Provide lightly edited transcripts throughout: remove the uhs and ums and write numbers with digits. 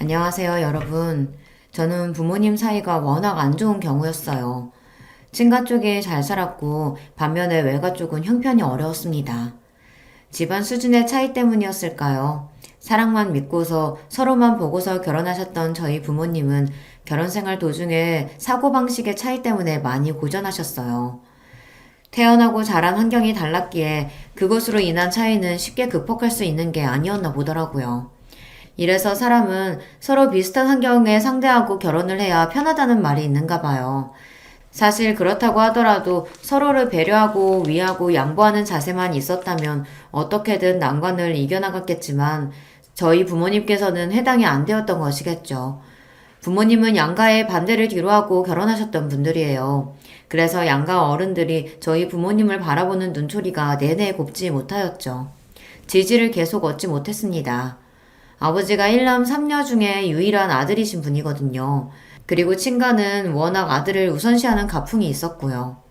안녕하세요, 여러분. 저는 부모님 사이가 워낙 안 좋은 경우였어요. 친가 쪽이 잘 살았고, 반면에 외가 쪽은 형편이 어려웠습니다. 집안 수준의 차이 때문이었을까요? 사랑만 믿고서 서로만 보고서 결혼하셨던 저희 부모님은 결혼 생활 도중에 사고방식의 차이 때문에 많이 고전하셨어요. 태어나고 자란 환경이 달랐기에 그것으로 인한 차이는 쉽게 극복할 수 있는 게 아니었나 보더라고요. 이래서 사람은 서로 비슷한 환경에 상대하고 결혼을 해야 편하다는 말이 있는가 봐요. 사실 그렇다고 하더라도 서로를 배려하고 위하고 양보하는 자세만 있었다면 어떻게든 난관을 이겨나갔겠지만 저희 부모님께서는 해당이 안 되었던 것이겠죠. 부모님은 양가의 반대를 뒤로하고 결혼하셨던 분들이에요. 그래서 양가 어른들이 저희 부모님을 바라보는 눈초리가 내내 곱지 못하였죠. 지지를 계속 얻지 못했습니다. 아버지가 1남 3녀 중에 유일한 아들이신 분이거든요. 그리고 친가는 워낙 아들을 우선시하는 가풍이 있었고요.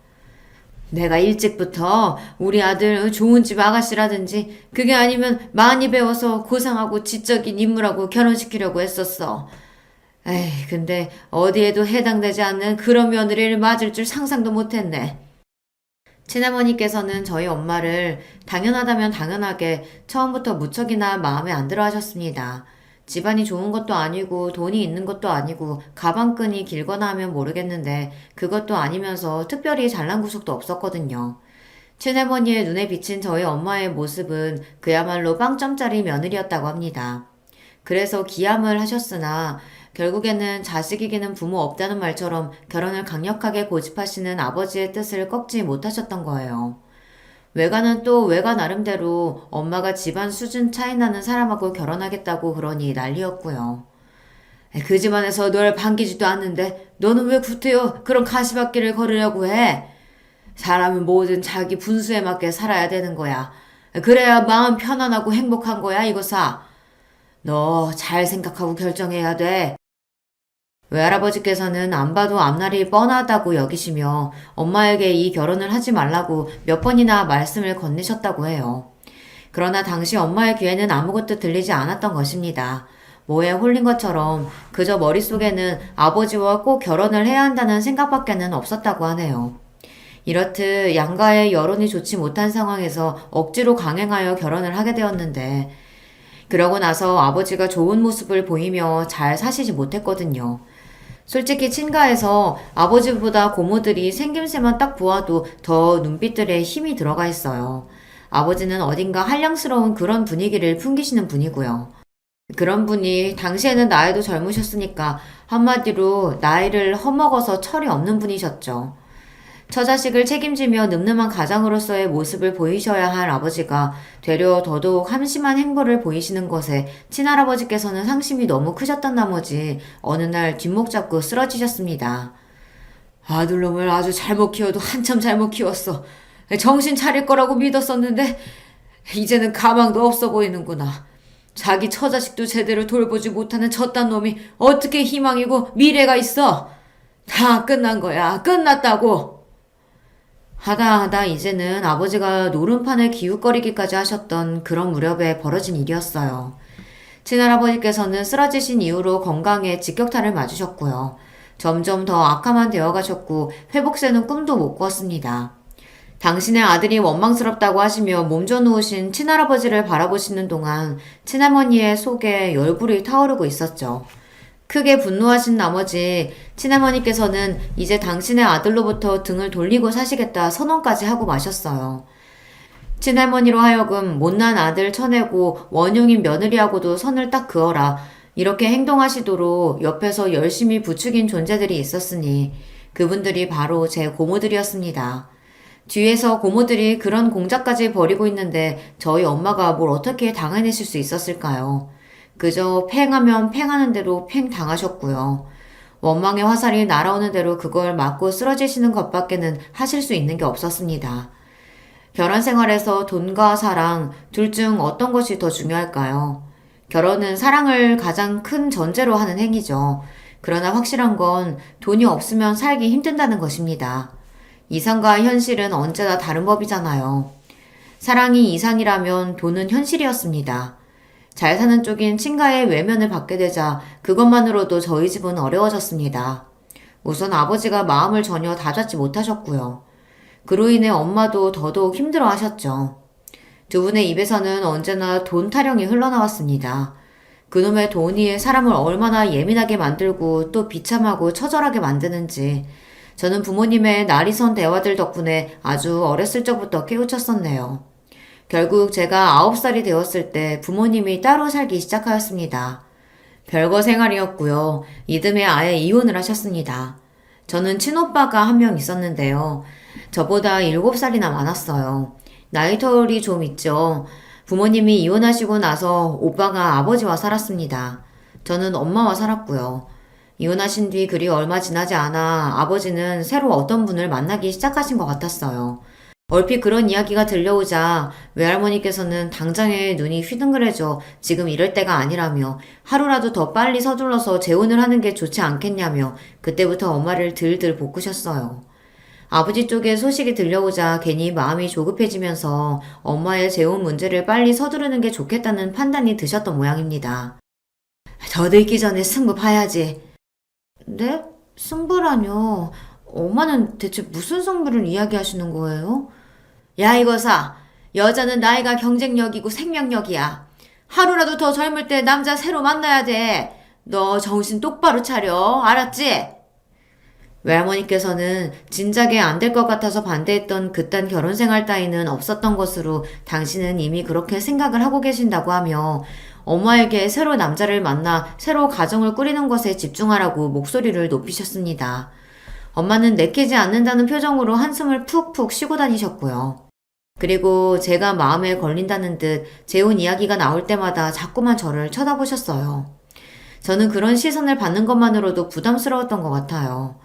내가 일찍부터 우리 아들 좋은 집 아가씨라든지 그게 아니면 많이 배워서 고상하고 지적인 인물하고 결혼시키려고 했었어. 에이, 근데 어디에도 해당되지 않는 그런 며느리를 맞을 줄 상상도 못했네. 친어머니께서는 저희 엄마를 당연하다면 당연하게 처음부터 무척이나 마음에 안 들어 하셨습니다. 집안이 좋은 것도 아니고 돈이 있는 것도 아니고 가방끈이 길거나 하면 모르겠는데 그것도 아니면서 특별히 잘난 구석도 없었거든요. 친어머니의 눈에 비친 저희 엄마의 모습은 그야말로 빵점짜리 며느리였다고 합니다. 그래서 기함을 하셨으나 결국에는 자식 이기는 부모 없다는 말처럼 결혼을 강력하게 고집하시는 아버지의 뜻을 꺾지 못하셨던 거예요. 외가는 또 외가 나름대로 엄마가 집안 수준 차이 나는 사람하고 결혼하겠다고 그러니 난리였고요. 그 집안에서 널 반기지도 않는데 너는 왜 구태여 그런 가시밭길을 걸으려고 해? 사람은 뭐든 자기 분수에 맞게 살아야 되는 거야. 그래야 마음 편안하고 행복한 거야, 이거사. 너 잘 생각하고 결정해야 돼. 외할아버지께서는 안 봐도 앞날이 뻔하다고 여기시며 엄마에게 이 결혼을 하지 말라고 몇 번이나 말씀을 건네셨다고 해요. 그러나 당시 엄마의 귀에는 아무것도 들리지 않았던 것입니다. 뭐에 홀린 것처럼 그저 머릿속에는 아버지와 꼭 결혼을 해야 한다는 생각밖에는 없었다고 하네요. 이렇듯 양가의 여론이 좋지 못한 상황에서 억지로 강행하여 결혼을 하게 되었는데 그러고 나서 아버지가 좋은 모습을 보이며 잘 사시지 못했거든요. 솔직히 친가에서 아버지보다 고모들이 생김새만 딱 보아도 더 눈빛들에 힘이 들어가 있어요. 아버지는 어딘가 한량스러운 그런 분위기를 풍기시는 분이고요. 그런 분이 당시에는 나이도 젊으셨으니까 한마디로 나이를 허먹어서 철이 없는 분이셨죠. 처자식을 책임지며 늠름한 가장으로서의 모습을 보이셔야 할 아버지가 되려 더더욱 함심한 행보를 보이시는 것에 친할아버지께서는 상심이 너무 크셨던 나머지 어느 날 뒷목 잡고 쓰러지셨습니다. 아들놈을 아주 잘못 키워도 한참 잘못 키웠어. 정신 차릴 거라고 믿었었는데 이제는 가망도 없어 보이는구나. 자기 처자식도 제대로 돌보지 못하는 저딴 놈이 어떻게 희망이고 미래가 있어? 다 끝난 거야. 끝났다고. 하다 이제는 아버지가 노름판을 기웃거리기까지 하셨던 그런 무렵에 벌어진 일이었어요. 친할아버지께서는 쓰러지신 이후로 건강에 직격탄을 맞으셨고요. 점점 더 악화만 되어가셨고 회복세는 꿈도 못 꾸었습니다. 당신의 아들이 원망스럽다고 하시며 몸져 누우신 친할아버지를 바라보시는 동안 친할머니의 속에 열불이 타오르고 있었죠. 크게 분노하신 나머지 친할머니께서는 이제 당신의 아들로부터 등을 돌리고 사시겠다 선언까지 하고 마셨어요. 친할머니로 하여금 못난 아들 쳐내고 원흉인 며느리하고도 선을 딱 그어라. 이렇게 행동하시도록 옆에서 열심히 부추긴 존재들이 있었으니 그분들이 바로 제 고모들이었습니다. 뒤에서 고모들이 그런 공작까지 벌이고 있는데 저희 엄마가 뭘 어떻게 당해내실 수 있었을까요? 그저 팽하면 팽하는 대로 팽 당하셨고요. 원망의 화살이 날아오는 대로 그걸 맞고 쓰러지시는 것밖에는 하실 수 있는 게 없었습니다. 결혼 생활에서 돈과 사랑 둘 중 어떤 것이 더 중요할까요? 결혼은 사랑을 가장 큰 전제로 하는 행위죠. 그러나 확실한 건 돈이 없으면 살기 힘든다는 것입니다. 이상과 현실은 언제나 다른 법이잖아요. 사랑이 이상이라면 돈은 현실이었습니다. 잘 사는 쪽인 친가의 외면을 받게 되자 그것만으로도 저희 집은 어려워졌습니다. 우선 아버지가 마음을 전혀 다잡지 못하셨고요. 그로 인해 엄마도 더더욱 힘들어 하셨죠. 두 분의 입에서는 언제나 돈 타령이 흘러나왔습니다. 그놈의 돈이 사람을 얼마나 예민하게 만들고 또 비참하고 처절하게 만드는지 저는 부모님의 날이 선 대화들 덕분에 아주 어렸을 적부터 깨우쳤었네요. 결국 제가 9살이 되었을 때 부모님이 따로 살기 시작하였습니다. 별거 생활이었고요. 이듬해 아예 이혼을 하셨습니다. 저는 친오빠가 한 명 있었는데요. 저보다 7살이나 많았어요. 나이 터울이 좀 있죠. 부모님이 이혼하시고 나서 오빠가 아버지와 살았습니다. 저는 엄마와 살았고요. 이혼하신 뒤 그리 얼마 지나지 않아 아버지는 새로 어떤 분을 만나기 시작하신 것 같았어요. 얼핏 그런 이야기가 들려오자 외할머니께서는 당장에 눈이 휘둥그레져 지금 이럴 때가 아니라며 하루라도 더 빨리 서둘러서 재혼을 하는 게 좋지 않겠냐며 그때부터 엄마를 들들 볶으셨어요. 아버지 쪽에 소식이 들려오자 괜히 마음이 조급해지면서 엄마의 재혼 문제를 빨리 서두르는 게 좋겠다는 판단이 드셨던 모양입니다. 더 늦기 전에 승부 봐야지. 네? 승부라뇨? 엄마는 대체 무슨 승부를 이야기하시는 거예요? 야 이거사, 여자는 나이가 경쟁력이고 생명력이야. 하루라도 더 젊을 때 남자 새로 만나야 돼. 너 정신 똑바로 차려, 알았지? 외할머니께서는 진작에 안 될 것 같아서 반대했던 그딴 결혼 생활 따위는 없었던 것으로 당신은 이미 그렇게 생각을 하고 계신다고 하며 엄마에게 새로 남자를 만나 새로 가정을 꾸리는 것에 집중하라고 목소리를 높이셨습니다. 엄마는 내키지 않는다는 표정으로 한숨을 푹푹 쉬고 다니셨고요. 그리고 제가 마음에 걸린다는 듯 재혼 이야기가 나올 때마다 자꾸만 저를 쳐다보셨어요. 저는 그런 시선을 받는 것만으로도 부담스러웠던 것 같아요.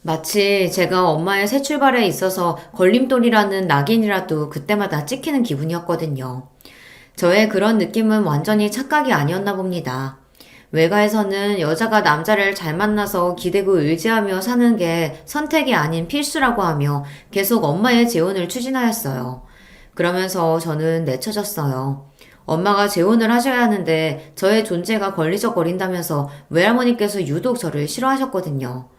마치 제가 엄마의 새 출발에 있어서 걸림돌이라는 낙인이라도 그때마다 찍히는 기분이었거든요. 저의 그런 느낌은 완전히 착각이 아니었나 봅니다. 외가에서는 여자가 남자를 잘 만나서 기대고 의지하며 사는 게 선택이 아닌 필수라고 하며 계속 엄마의 재혼을 추진하였어요. 그러면서 저는 내쳐졌어요. 엄마가 재혼을 하셔야 하는데 저의 존재가 걸리적거린다면서 외할머니께서 유독 저를 싫어하셨거든요.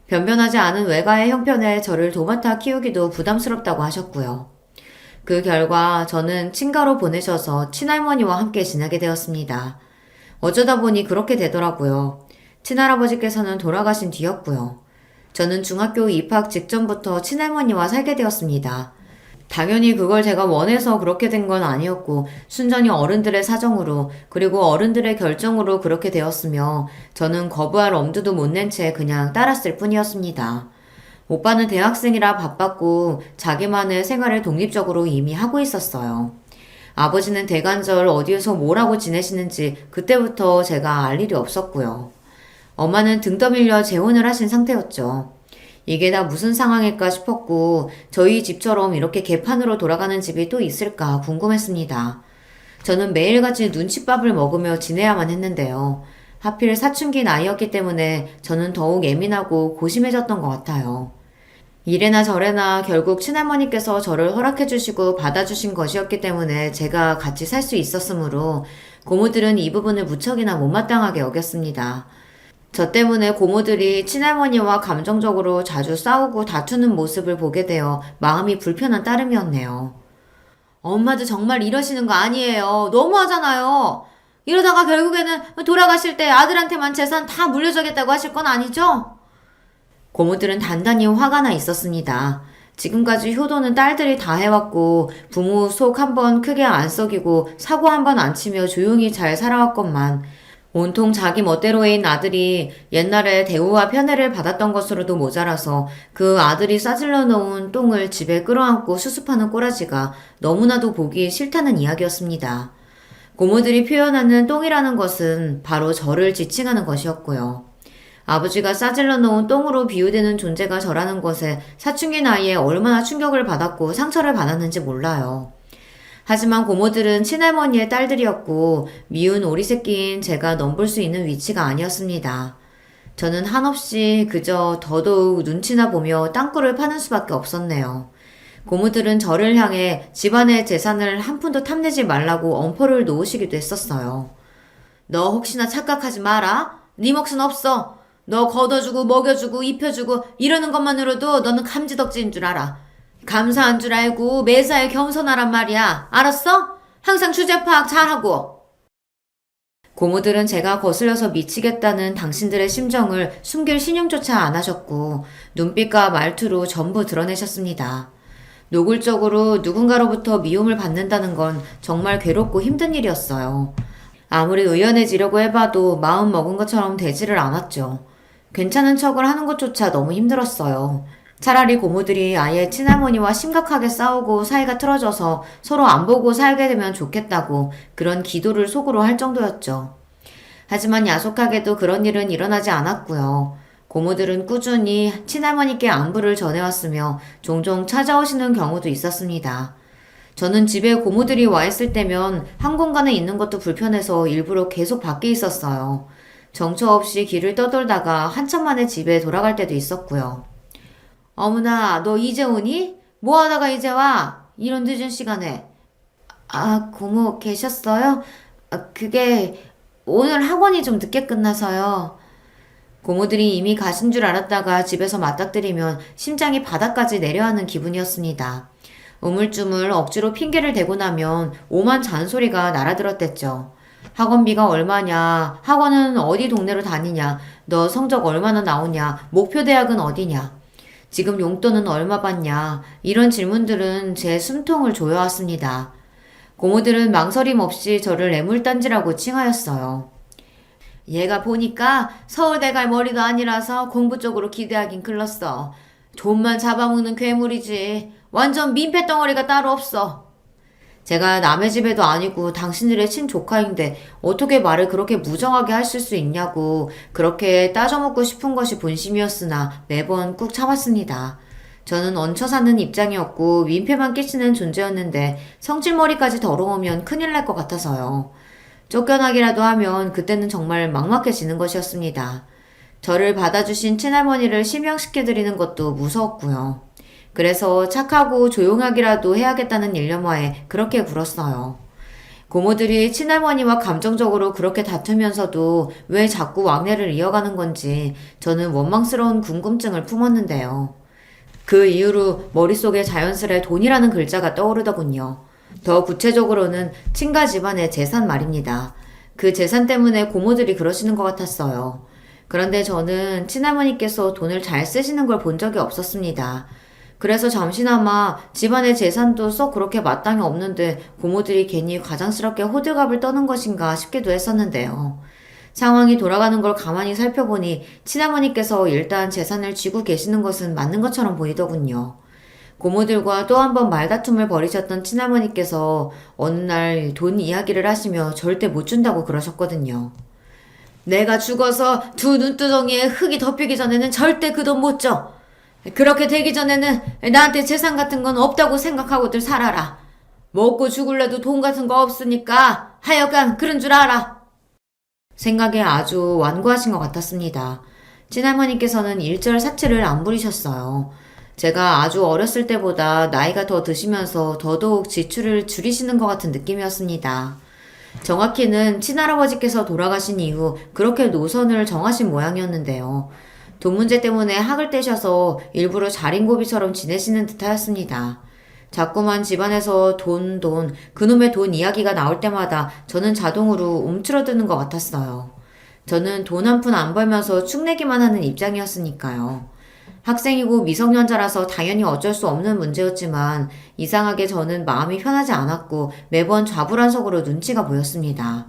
변변하지 않은 외가의 형편에 저를 도맡아 키우기도 부담스럽다고 하셨고요. 그 결과 저는 친가로 보내셔서 친할머니와 함께 지내게 되었습니다. 어쩌다 보니 그렇게 되더라고요. 친할아버지께서는 돌아가신 뒤였고요. 저는 중학교 입학 직전부터 친할머니와 살게 되었습니다. 당연히 그걸 제가 원해서 그렇게 된 건 아니었고 순전히 어른들의 사정으로 그리고 어른들의 결정으로 그렇게 되었으며 저는 거부할 엄두도 못 낸 채 그냥 따랐을 뿐이었습니다. 오빠는 대학생이라 바빴고 자기만의 생활을 독립적으로 이미 하고 있었어요. 아버지는 대관절 어디에서 뭘 하고 지내시는지 그때부터 제가 알 일이 없었고요. 엄마는 등 떠밀려 재혼을 하신 상태였죠. 이게 다 무슨 상황일까 싶었고 저희 집처럼 이렇게 개판으로 돌아가는 집이 또 있을까 궁금했습니다. 저는 매일같이 눈칫밥을 먹으며 지내야만 했는데요. 하필 사춘기 나이였기 때문에 저는 더욱 예민하고 고심해졌던 것 같아요. 이래나 저래나 결국 친할머니께서 저를 허락해주시고 받아주신 것이었기 때문에 제가 같이 살 수 있었으므로 고모들은 이 부분을 무척이나 못마땅하게 여겼습니다. 저 때문에 고모들이 친할머니와 감정적으로 자주 싸우고 다투는 모습을 보게 되어 마음이 불편한 따름이었네요. 엄마도 정말 이러시는 거 아니에요. 너무하잖아요. 이러다가 결국에는 돌아가실 때 아들한테만 재산 다 물려주겠다고 하실 건 아니죠? 고모들은 단단히 화가 나 있었습니다. 지금까지 효도는 딸들이 다 해왔고 부모 속 한 번 크게 안 썩이고 사고 한 번 안 치며 조용히 잘 살아왔건만 온통 자기 멋대로인 아들이 옛날에 대우와 편애를 받았던 것으로도 모자라서 그 아들이 싸질러 놓은 똥을 집에 끌어안고 수습하는 꼬라지가 너무나도 보기 싫다는 이야기였습니다. 고모들이 표현하는 똥이라는 것은 바로 저를 지칭하는 것이었고요. 아버지가 싸질러 놓은 똥으로 비유되는 존재가 저라는 것에 사춘기 나이에 얼마나 충격을 받았고 상처를 받았는지 몰라요. 하지만 고모들은 친할머니의 딸들이었고 미운 오리새끼인 제가 넘볼 수 있는 위치가 아니었습니다. 저는 한없이 그저 더더욱 눈치나 보며 땅굴을 파는 수밖에 없었네요. 고모들은 저를 향해 집안의 재산을 한 푼도 탐내지 말라고 엄포를 놓으시기도 했었어요. 너 혹시나 착각하지 마라. 네 몫은 없어. 너 걷어주고 먹여주고 입혀주고 이러는 것만으로도 너는 감지덕지인 줄 알아. 감사한 줄 알고 매사에 겸손하란 말이야. 알았어? 항상 주제 파악 잘하고. 고모들은 제가 거슬려서 미치겠다는 당신들의 심정을 숨길 신용조차 안 하셨고 눈빛과 말투로 전부 드러내셨습니다. 노골적으로 누군가로부터 미움을 받는다는 건 정말 괴롭고 힘든 일이었어요. 아무리 의연해지려고 해봐도 마음 먹은 것처럼 되지를 않았죠. 괜찮은 척을 하는 것조차 너무 힘들었어요. 차라리 고모들이 아예 친할머니와 심각하게 싸우고 사이가 틀어져서 서로 안 보고 살게 되면 좋겠다고 그런 기도를 속으로 할 정도였죠. 하지만 야속하게도 그런 일은 일어나지 않았고요. 고모들은 꾸준히 친할머니께 안부를 전해왔으며 종종 찾아오시는 경우도 있었습니다. 저는 집에 고모들이 와 있을 때면 한 공간에 있는 것도 불편해서 일부러 계속 밖에 있었어요. 정처 없이 길을 떠돌다가 한참 만에 집에 돌아갈 때도 있었고요. 어머나, 너 이제 오니? 뭐 하다가 이제 와? 이런 늦은 시간에. 아, 고모 계셨어요? 그게 오늘 학원이 좀 늦게 끝나서요. 고모들이 이미 가신 줄 알았다가 집에서 맞닥뜨리면 심장이 바닥까지 내려앉는 기분이었습니다. 우물쭈물 억지로 핑계를 대고 나면 오만 잔소리가 날아들었댔죠. 학원비가 얼마냐, 학원은 어디 동네로 다니냐, 너 성적 얼마나 나오냐, 목표 대학은 어디냐, 지금 용돈은 얼마 받냐, 이런 질문들은 제 숨통을 조여왔습니다. 고모들은 망설임 없이 저를 애물단지라고 칭하였어요. 얘가 보니까 서울대 갈 머리도 아니라서 공부 쪽으로 기대하긴 글렀어. 돈만 잡아먹는 괴물이지. 완전 민폐덩어리가 따로 없어. 제가 남의 집에도 아니고 당신들의 친조카인데 어떻게 말을 그렇게 무정하게 하실 수 있냐고 그렇게 따져먹고 싶은 것이 본심이었으나 매번 꾹 참았습니다. 저는 얹혀 사는 입장이었고 민폐만 끼치는 존재였는데 성질머리까지 더러우면 큰일 날 것 같아서요. 쫓겨나기라도 하면 그때는 정말 막막해지는 것이었습니다. 저를 받아주신 친할머니를 실명시켜드리는 것도 무서웠고요. 그래서 착하고 조용하기라도 해야겠다는 일념하에 그렇게 굴었어요. 고모들이 친할머니와 감정적으로 그렇게 다투면서도 왜 자꾸 왕래를 이어가는 건지 저는 원망스러운 궁금증을 품었는데요. 그 이후로 머릿속에 자연스레 돈이라는 글자가 떠오르더군요. 더 구체적으로는 친가 집안의 재산 말입니다. 그 재산 때문에 고모들이 그러시는 것 같았어요. 그런데 저는 친할머니께서 돈을 잘 쓰시는 걸 본 적이 없었습니다. 그래서 잠시나마 집안의 재산도 썩 그렇게 마땅히 없는데 고모들이 괜히 가장스럽게 호들갑을 떠는 것인가 싶기도 했었는데요. 상황이 돌아가는 걸 가만히 살펴보니 친할머니께서 일단 재산을 쥐고 계시는 것은 맞는 것처럼 보이더군요. 고모들과 또 한 번 말다툼을 벌이셨던 친할머니께서 어느 날 돈 이야기를 하시며 절대 못 준다고 그러셨거든요. 내가 죽어서 두 눈두덩이에 흙이 덮이기 전에는 절대 그 돈 못 줘. 그렇게 되기 전에는 나한테 재산 같은 건 없다고 생각하고들 살아라. 먹고 죽을래도 돈 같은 거 없으니까 하여간 그런 줄 알아. 생각에 아주 완고하신 것 같았습니다. 친할머니께서는 일절사치를 안 부리셨어요. 제가 아주 어렸을 때보다 나이가 더 드시면서 더더욱 지출을 줄이시는 것 같은 느낌이었습니다. 정확히는 친할아버지께서 돌아가신 이후 그렇게 노선을 정하신 모양이었는데요. 돈 문제 때문에 학을 떼셔서 일부러 자린고비처럼 지내시는 듯하였습니다. 자꾸만 집안에서 돈, 그놈의 돈 이야기가 나올 때마다 저는 자동으로 움츠러드는 것 같았어요. 저는 돈 한 푼 안 벌면서 축내기만 하는 입장이었으니까요. 학생이고 미성년자라서 당연히 어쩔 수 없는 문제였지만 이상하게 저는 마음이 편하지 않았고 매번 좌불안석으로 눈치가 보였습니다.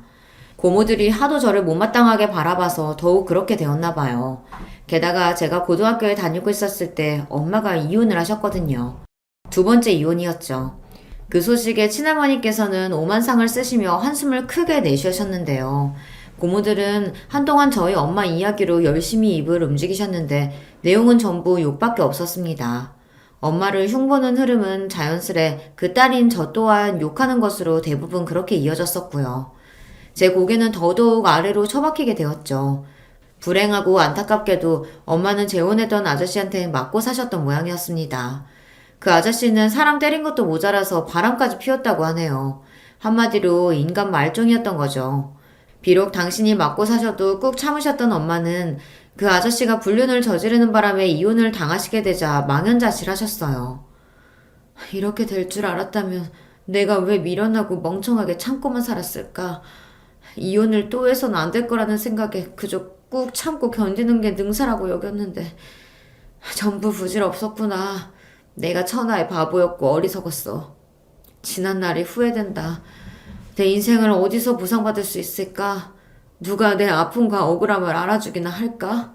고모들이 하도 저를 못마땅하게 바라봐서 더욱 그렇게 되었나 봐요. 게다가 제가 고등학교에 다니고 있었을 때 엄마가 이혼을 하셨거든요. 두 번째 이혼이었죠. 그 소식에 친할머니께서는 오만상을 쓰시며 한숨을 크게 내쉬셨는데요. 고모들은 한동안 저희 엄마 이야기로 열심히 입을 움직이셨는데 내용은 전부 욕밖에 없었습니다. 엄마를 흉보는 흐름은 자연스레 그 딸인 저 또한 욕하는 것으로 대부분 그렇게 이어졌었고요. 제 고개는 더더욱 아래로 처박히게 되었죠. 불행하고 안타깝게도 엄마는 재혼했던 아저씨한테 맞고 사셨던 모양이었습니다. 그 아저씨는 사람 때린 것도 모자라서 바람까지 피웠다고 하네요. 한마디로 인간 말종이었던 거죠. 비록 당신이 맞고 사셔도 꾹 참으셨던 엄마는 그 아저씨가 불륜을 저지르는 바람에 이혼을 당하시게 되자 망연자실하셨어요. 이렇게 될 줄 알았다면 내가 왜 미련하고 멍청하게 참고만 살았을까? 이혼을 또 해서는 안 될 거라는 생각에 그저 꾹 참고 견디는 게 능사라고 여겼는데 전부 부질없었구나. 내가 천하의 바보였고 어리석었어. 지난 날이 후회된다. 내 인생을 어디서 보상받을 수 있을까? 누가 내 아픔과 억울함을 알아주기나 할까?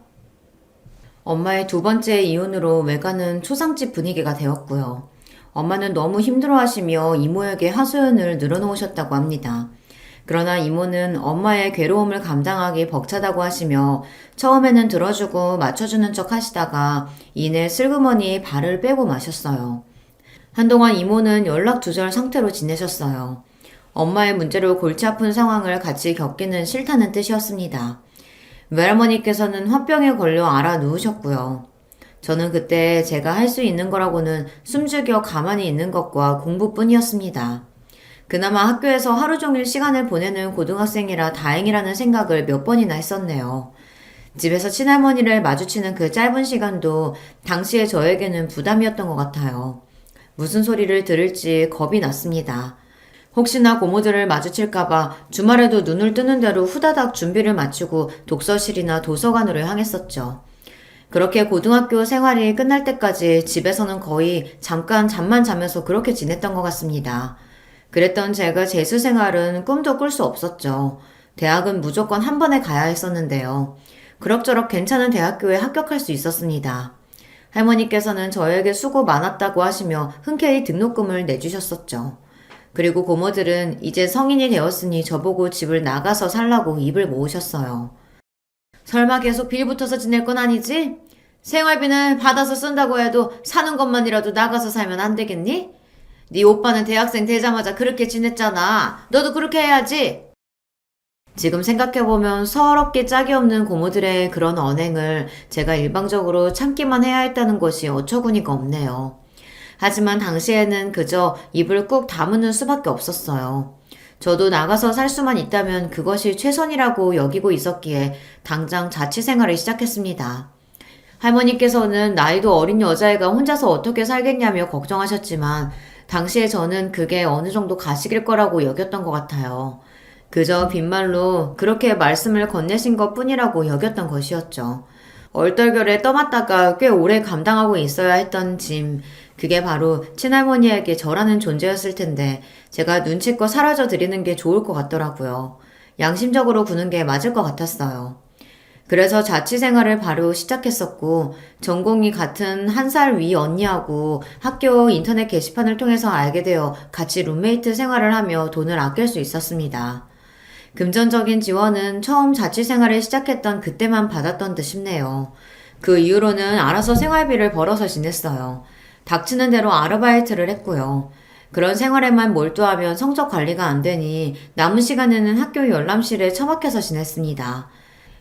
엄마의 두 번째 이혼으로 외가는 초상집 분위기가 되었고요. 엄마는 너무 힘들어하시며 이모에게 하소연을 늘어놓으셨다고 합니다. 그러나 이모는 엄마의 괴로움을 감당하기 벅차다고 하시며 처음에는 들어주고 맞춰주는 척 하시다가 이내 슬그머니 발을 빼고 마셨어요. 한동안 이모는 연락두절 상태로 지내셨어요. 엄마의 문제로 골치 아픈 상황을 같이 겪기는 싫다는 뜻이었습니다. 외할머니께서는 화병에 걸려 알아 누우셨고요. 저는 그때 제가 할 수 있는 거라고는 숨죽여 가만히 있는 것과 공부뿐이었습니다. 그나마 학교에서 하루 종일 시간을 보내는 고등학생이라 다행이라는 생각을 몇 번이나 했었네요. 집에서 친할머니를 마주치는 그 짧은 시간도 당시에 저에게는 부담이었던 것 같아요. 무슨 소리를 들을지 겁이 났습니다. 혹시나 고모들을 마주칠까봐 주말에도 눈을 뜨는 대로 후다닥 준비를 마치고 독서실이나 도서관으로 향했었죠. 그렇게 고등학교 생활이 끝날 때까지 집에서는 거의 잠깐 잠만 자면서 그렇게 지냈던 것 같습니다. 그랬던 제가 재수 생활은 꿈도 꿀 수 없었죠. 대학은 무조건 한 번에 가야 했었는데요. 그럭저럭 괜찮은 대학교에 합격할 수 있었습니다. 할머니께서는 저에게 수고 많았다고 하시며 흔쾌히 등록금을 내주셨었죠. 그리고 고모들은 이제 성인이 되었으니 저보고 집을 나가서 살라고 입을 모으셨어요. 설마 계속 빌 붙어서 지낼 건 아니지? 생활비는 받아서 쓴다고 해도 사는 것만이라도 나가서 살면 안 되겠니? 네 오빠는 대학생 되자마자 그렇게 지냈잖아. 너도 그렇게 해야지. 지금 생각해보면 서럽게 짝이 없는 고모들의 그런 언행을 제가 일방적으로 참기만 해야 했다는 것이 어처구니가 없네요. 하지만 당시에는 그저 입을 꾹 다무는 수밖에 없었어요. 저도 나가서 살 수만 있다면 그것이 최선이라고 여기고 있었기에 당장 자취생활을 시작했습니다. 할머니께서는 나이도 어린 여자애가 혼자서 어떻게 살겠냐며 걱정하셨지만 당시에 저는 그게 어느 정도 가식일 거라고 여겼던 것 같아요. 그저 빈말로 그렇게 말씀을 건네신 것 뿐이라고 여겼던 것이었죠. 얼떨결에 떠맡다가 꽤 오래 감당하고 있어야 했던 짐, 그게 바로 친할머니에게 저라는 존재였을 텐데 제가 눈치껏 사라져 드리는 게 좋을 것 같더라고요. 양심적으로 구는 게 맞을 것 같았어요. 그래서 자취 생활을 바로 시작했었고 전공이 같은 한 살 위 언니하고 학교 인터넷 게시판을 통해서 알게 되어 같이 룸메이트 생활을 하며 돈을 아낄 수 있었습니다. 금전적인 지원은 처음 자취 생활을 시작했던 그때만 받았던 듯 싶네요. 그 이후로는 알아서 생활비를 벌어서 지냈어요. 닥치는 대로 아르바이트를 했고요. 그런 생활에만 몰두하면 성적 관리가 안 되니 남은 시간에는 학교 열람실에 처박혀서 지냈습니다.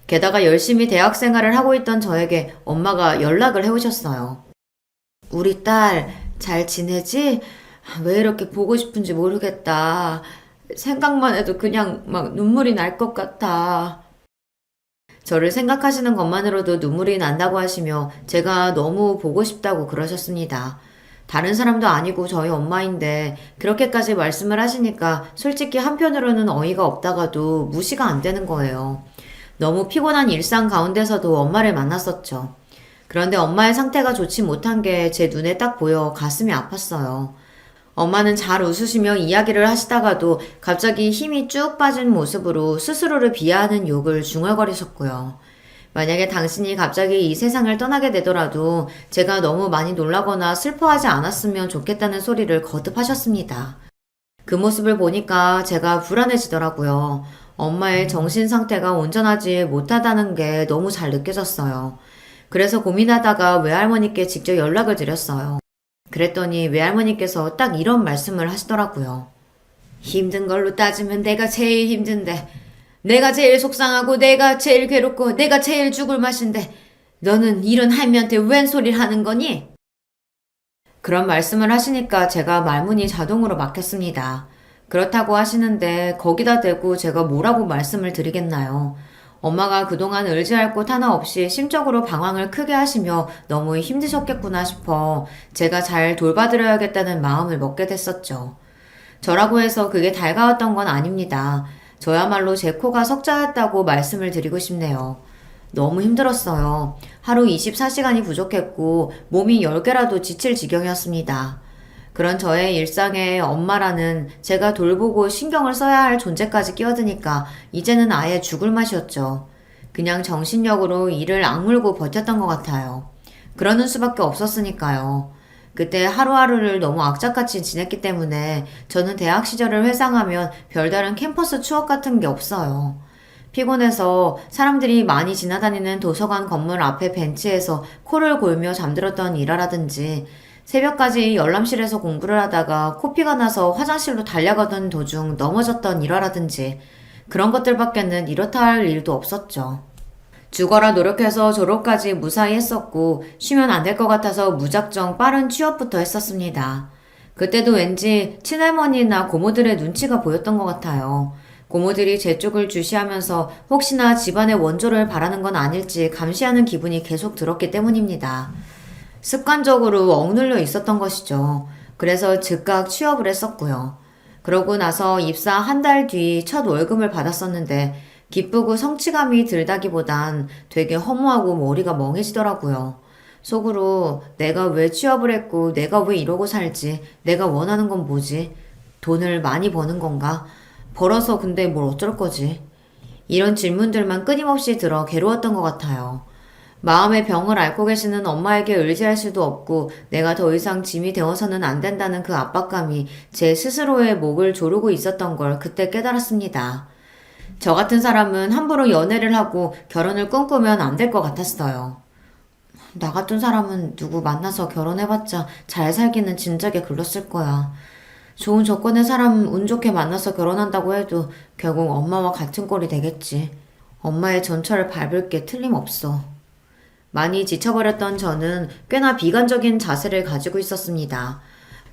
게다가 열심히 대학 생활을 하고 있던 저에게 엄마가 연락을 해오셨어요. 우리 딸 잘 지내지? 왜 이렇게 보고 싶은지 모르겠다. 생각만 해도 그냥 막 눈물이 날 것 같아. 저를 생각하시는 것만으로도 눈물이 난다고 하시며 제가 너무 보고 싶다고 그러셨습니다. 다른 사람도 아니고 저희 엄마인데 그렇게까지 말씀을 하시니까 솔직히 한편으로는 어이가 없다가도 무시가 안 되는 거예요. 너무 피곤한 일상 가운데서도 엄마를 만났었죠. 그런데 엄마의 상태가 좋지 못한 게 제 눈에 딱 보여 가슴이 아팠어요. 엄마는 잘 웃으시며 이야기를 하시다가도 갑자기 힘이 쭉 빠진 모습으로 스스로를 비하하는 욕을 중얼거리셨고요. 만약에 당신이 갑자기 이 세상을 떠나게 되더라도 제가 너무 많이 놀라거나 슬퍼하지 않았으면 좋겠다는 소리를 거듭하셨습니다. 그 모습을 보니까 제가 불안해지더라고요. 엄마의 정신 상태가 온전하지 못하다는 게 너무 잘 느껴졌어요. 그래서 고민하다가 외할머니께 직접 연락을 드렸어요. 그랬더니 외할머니께서 딱 이런 말씀을 하시더라고요. 힘든 걸로 따지면 내가 제일 힘든데, 내가 제일 속상하고 내가 제일 괴롭고 내가 제일 죽을 맛인데 너는 이런 할미한테 웬 소리를 하는 거니? 그런 말씀을 하시니까 제가 말문이 자동으로 막혔습니다. 그렇다고 하시는데 거기다 대고 제가 뭐라고 말씀을 드리겠나요? 엄마가 그동안 의지할 곳 하나 없이 심적으로 방황을 크게 하시며 너무 힘드셨겠구나 싶어 제가 잘 돌봐드려야겠다는 마음을 먹게 됐었죠. 저라고 해서 그게 달가웠던 건 아닙니다. 저야말로 제 코가 석자였다고 말씀을 드리고 싶네요. 너무 힘들었어요. 하루 24시간이 부족했고 몸이 10개라도 지칠 지경이었습니다. 그런 저의 일상에 엄마라는 제가 돌보고 신경을 써야 할 존재까지 끼어드니까 이제는 아예 죽을 맛이었죠. 그냥 정신력으로 이를 악물고 버텼던 것 같아요. 그러는 수밖에 없었으니까요. 그때 하루하루를 너무 악착같이 지냈기 때문에 저는 대학 시절을 회상하면 별다른 캠퍼스 추억 같은 게 없어요. 피곤해서 사람들이 많이 지나다니는 도서관 건물 앞에 벤치에서 코를 골며 잠들었던 일화라든지 새벽까지 열람실에서 공부를 하다가 코피가 나서 화장실로 달려가던 도중 넘어졌던 일화라든지 그런 것들밖에는 이렇다 할 일도 없었죠. 죽어라 노력해서 졸업까지 무사히 했었고 쉬면 안 될 것 같아서 무작정 빠른 취업부터 했었습니다. 그때도 왠지 친할머니나 고모들의 눈치가 보였던 것 같아요. 고모들이 제 쪽을 주시하면서 혹시나 집안의 원조를 바라는 건 아닐지 감시하는 기분이 계속 들었기 때문입니다. 습관적으로 억눌려 있었던 것이죠. 그래서 즉각 취업을 했었고요. 그러고 나서 입사 한 달 뒤 첫 월급을 받았었는데 기쁘고 성취감이 들다기보단 되게 허무하고 머리가 멍해지더라고요. 속으로 내가 왜 취업을 했고 내가 왜 이러고 살지? 내가 원하는 건 뭐지? 돈을 많이 버는 건가? 벌어서 근데 뭘 어쩔 거지? 이런 질문들만 끊임없이 들어 괴로웠던 것 같아요. 마음의 병을 앓고 계시는 엄마에게 의지할 수도 없고 내가 더 이상 짐이 되어서는 안 된다는 그 압박감이 제 스스로의 목을 조르고 있었던 걸 그때 깨달았습니다. 저 같은 사람은 함부로 연애를 하고 결혼을 꿈꾸면 안 될 것 같았어요. 나 같은 사람은 누구 만나서 결혼해봤자 잘 살기는 진작에 글렀을 거야. 좋은 조건의 사람 운 좋게 만나서 결혼한다고 해도 결국 엄마와 같은 꼴이 되겠지. 엄마의 전철을 밟을 게 틀림없어. 많이 지쳐버렸던 저는 꽤나 비관적인 자세를 가지고 있었습니다.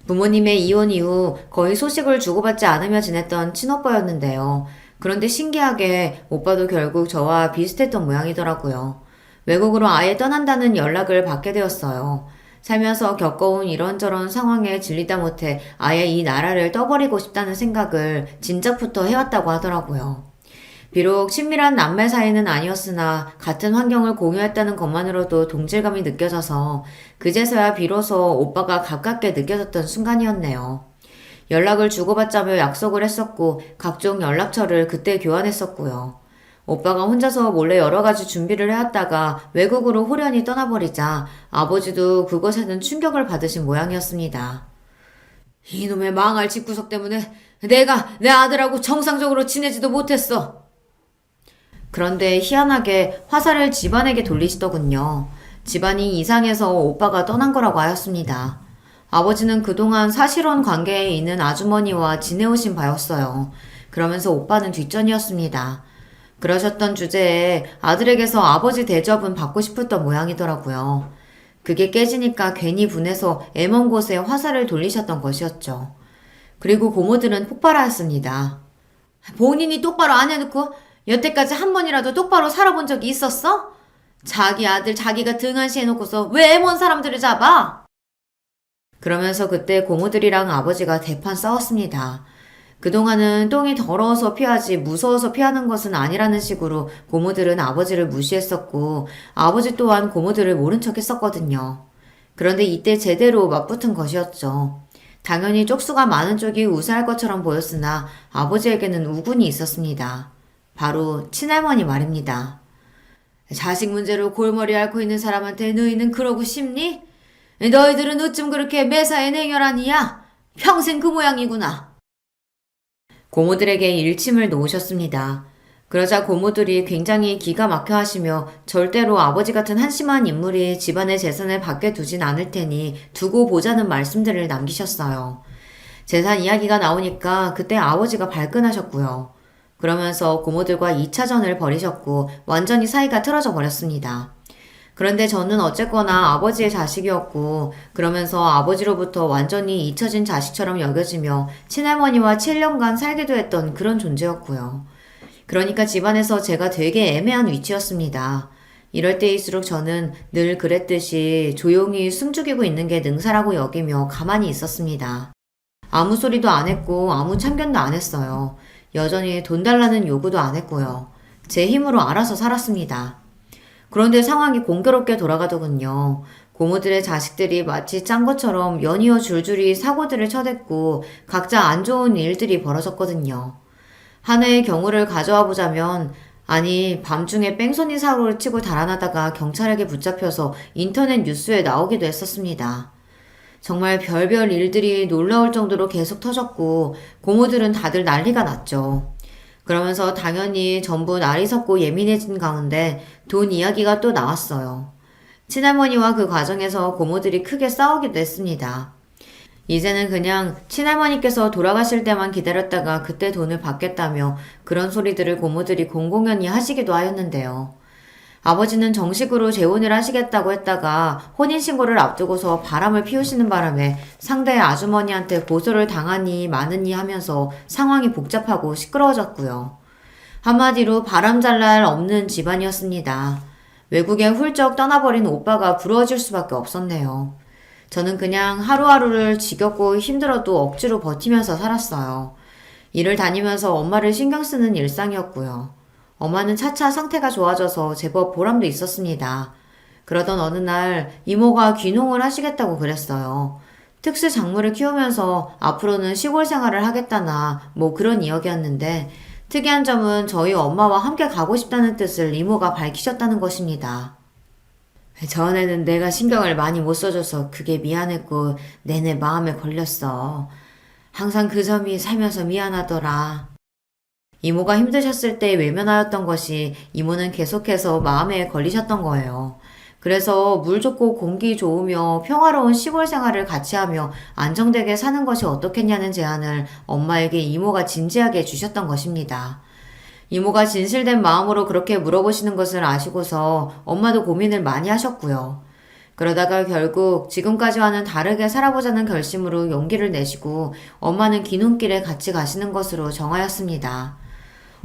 부모님의 이혼 이후 거의 소식을 주고받지 않으며 지냈던 친오빠였는데요. 그런데 신기하게 오빠도 결국 저와 비슷했던 모양이더라고요. 외국으로 아예 떠난다는 연락을 받게 되었어요. 살면서 겪어온 이런저런 상황에 질리다 못해 아예 이 나라를 떠버리고 싶다는 생각을 진작부터 해왔다고 하더라고요. 비록 친밀한 남매 사이는 아니었으나 같은 환경을 공유했다는 것만으로도 동질감이 느껴져서 그제서야 비로소 오빠가 가깝게 느껴졌던 순간이었네요. 연락을 주고받자며 약속을 했었고 각종 연락처를 그때 교환했었고요. 오빠가 혼자서 몰래 여러 가지 준비를 해왔다가 외국으로 호련히 떠나버리자 아버지도 그것에는 충격을 받으신 모양이었습니다. 이놈의 망할 집구석 때문에 내가 내 아들하고 정상적으로 지내지도 못했어. 그런데 희한하게 화살을 집안에게 돌리시더군요. 집안이 이상해서 오빠가 떠난 거라고 하였습니다. 아버지는 그동안 사실혼 관계에 있는 아주머니와 지내오신 바였어요. 그러면서 오빠는 뒷전이었습니다. 그러셨던 주제에 아들에게서 아버지 대접은 받고 싶었던 모양이더라고요. 그게 깨지니까 괜히 분해서 애먼 곳에 화살을 돌리셨던 것이었죠. 그리고 고모들은 폭발하였습니다. 본인이 똑바로 안 해놓고 여태까지 한 번이라도 똑바로 살아본 적이 있었어? 자기 아들 자기가 등한시 해놓고서 왜 애먼 사람들을 잡아? 그러면서 그때 고모들이랑 아버지가 대판 싸웠습니다. 그동안은 똥이 더러워서 피하지 무서워서 피하는 것은 아니라는 식으로 고모들은 아버지를 무시했었고 아버지 또한 고모들을 모른 척 했었거든요. 그런데 이때 제대로 맞붙은 것이었죠. 당연히 쪽수가 많은 쪽이 우세할 것처럼 보였으나 아버지에게는 우군이 있었습니다. 바로 친할머니 말입니다. 자식 문제로 골머리 앓고 있는 사람한테 너희는 그러고 싶니? 너희들은 어쩜 그렇게 매사에 냉혈하니야? 평생 그 모양이구나. 고모들에게 일침을 놓으셨습니다. 그러자 고모들이 굉장히 기가 막혀 하시며 절대로 아버지 같은 한심한 인물이 집안의 재산을 밖에 두진 않을 테니 두고 보자는 말씀들을 남기셨어요. 재산 이야기가 나오니까 그때 아버지가 발끈하셨고요. 그러면서 고모들과 2차전을 벌이셨고 완전히 사이가 틀어져 버렸습니다. 그런데 저는 어쨌거나 아버지의 자식이었고, 그러면서 아버지로부터 완전히 잊혀진 자식처럼 여겨지며 친할머니와 7년간 살기도 했던 그런 존재였고요. 그러니까 집안에서 제가 되게 애매한 위치였습니다. 이럴 때일수록 저는 늘 그랬듯이 조용히 숨죽이고 있는 게 능사라고 여기며 가만히 있었습니다. 아무 소리도 안 했고 아무 참견도 안 했어요. 여전히 돈 달라는 요구도 안 했고요. 제 힘으로 알아서 살았습니다. 그런데 상황이 공교롭게 돌아가더군요. 고모들의 자식들이 마치 짠 것처럼 연이어 줄줄이 사고들을 쳐댔고 각자 안 좋은 일들이 벌어졌거든요. 하나의 경우를 가져와 보자면, 아니, 밤중에 뺑소니 사고를 치고 달아나다가 경찰에게 붙잡혀서 인터넷 뉴스에 나오기도 했었습니다. 정말 별별 일들이 놀라울 정도로 계속 터졌고 고모들은 다들 난리가 났죠. 그러면서 당연히 전부 날이 섰고 예민해진 가운데 돈 이야기가 또 나왔어요. 친할머니와 그 과정에서 고모들이 크게 싸우기도 했습니다. 이제는 그냥 친할머니께서 돌아가실 때만 기다렸다가 그때 돈을 받겠다며 그런 소리들을 고모들이 공공연히 하시기도 하였는데요. 아버지는 정식으로 재혼을 하시겠다고 했다가 혼인신고를 앞두고서 바람을 피우시는 바람에 상대의 아주머니한테 고소를 당하니 마느니 하면서 상황이 복잡하고 시끄러워졌고요. 한마디로 바람잘 날 없는 집안이었습니다. 외국에 훌쩍 떠나버린 오빠가 부러워질 수밖에 없었네요. 저는 그냥 하루하루를 지겹고 힘들어도 억지로 버티면서 살았어요. 일을 다니면서 엄마를 신경 쓰는 일상이었고요. 엄마는 차차 상태가 좋아져서 제법 보람도 있었습니다. 그러던 어느 날 이모가 귀농을 하시겠다고 그랬어요. 특수 작물을 키우면서 앞으로는 시골 생활을 하겠다나 뭐 그런 이야기였는데 특이한 점은 저희 엄마와 함께 가고 싶다는 뜻을 이모가 밝히셨다는 것입니다. 전에는 내가 신경을 많이 못 써줘서 그게 미안했고 내내 마음에 걸렸어. 항상 그 점이 살면서 미안하더라. 이모가 힘드셨을 때 외면하였던 것이 이모는 계속해서 마음에 걸리셨던 거예요. 그래서 물 좋고 공기 좋으며 평화로운 시골 생활을 같이 하며 안정되게 사는 것이 어떻겠냐는 제안을 엄마에게 이모가 진지하게 주셨던 것입니다. 이모가 진실된 마음으로 그렇게 물어보시는 것을 아시고서 엄마도 고민을 많이 하셨고요. 그러다가 결국 지금까지와는 다르게 살아보자는 결심으로 용기를 내시고 엄마는 귀농길에 같이 가시는 것으로 정하였습니다.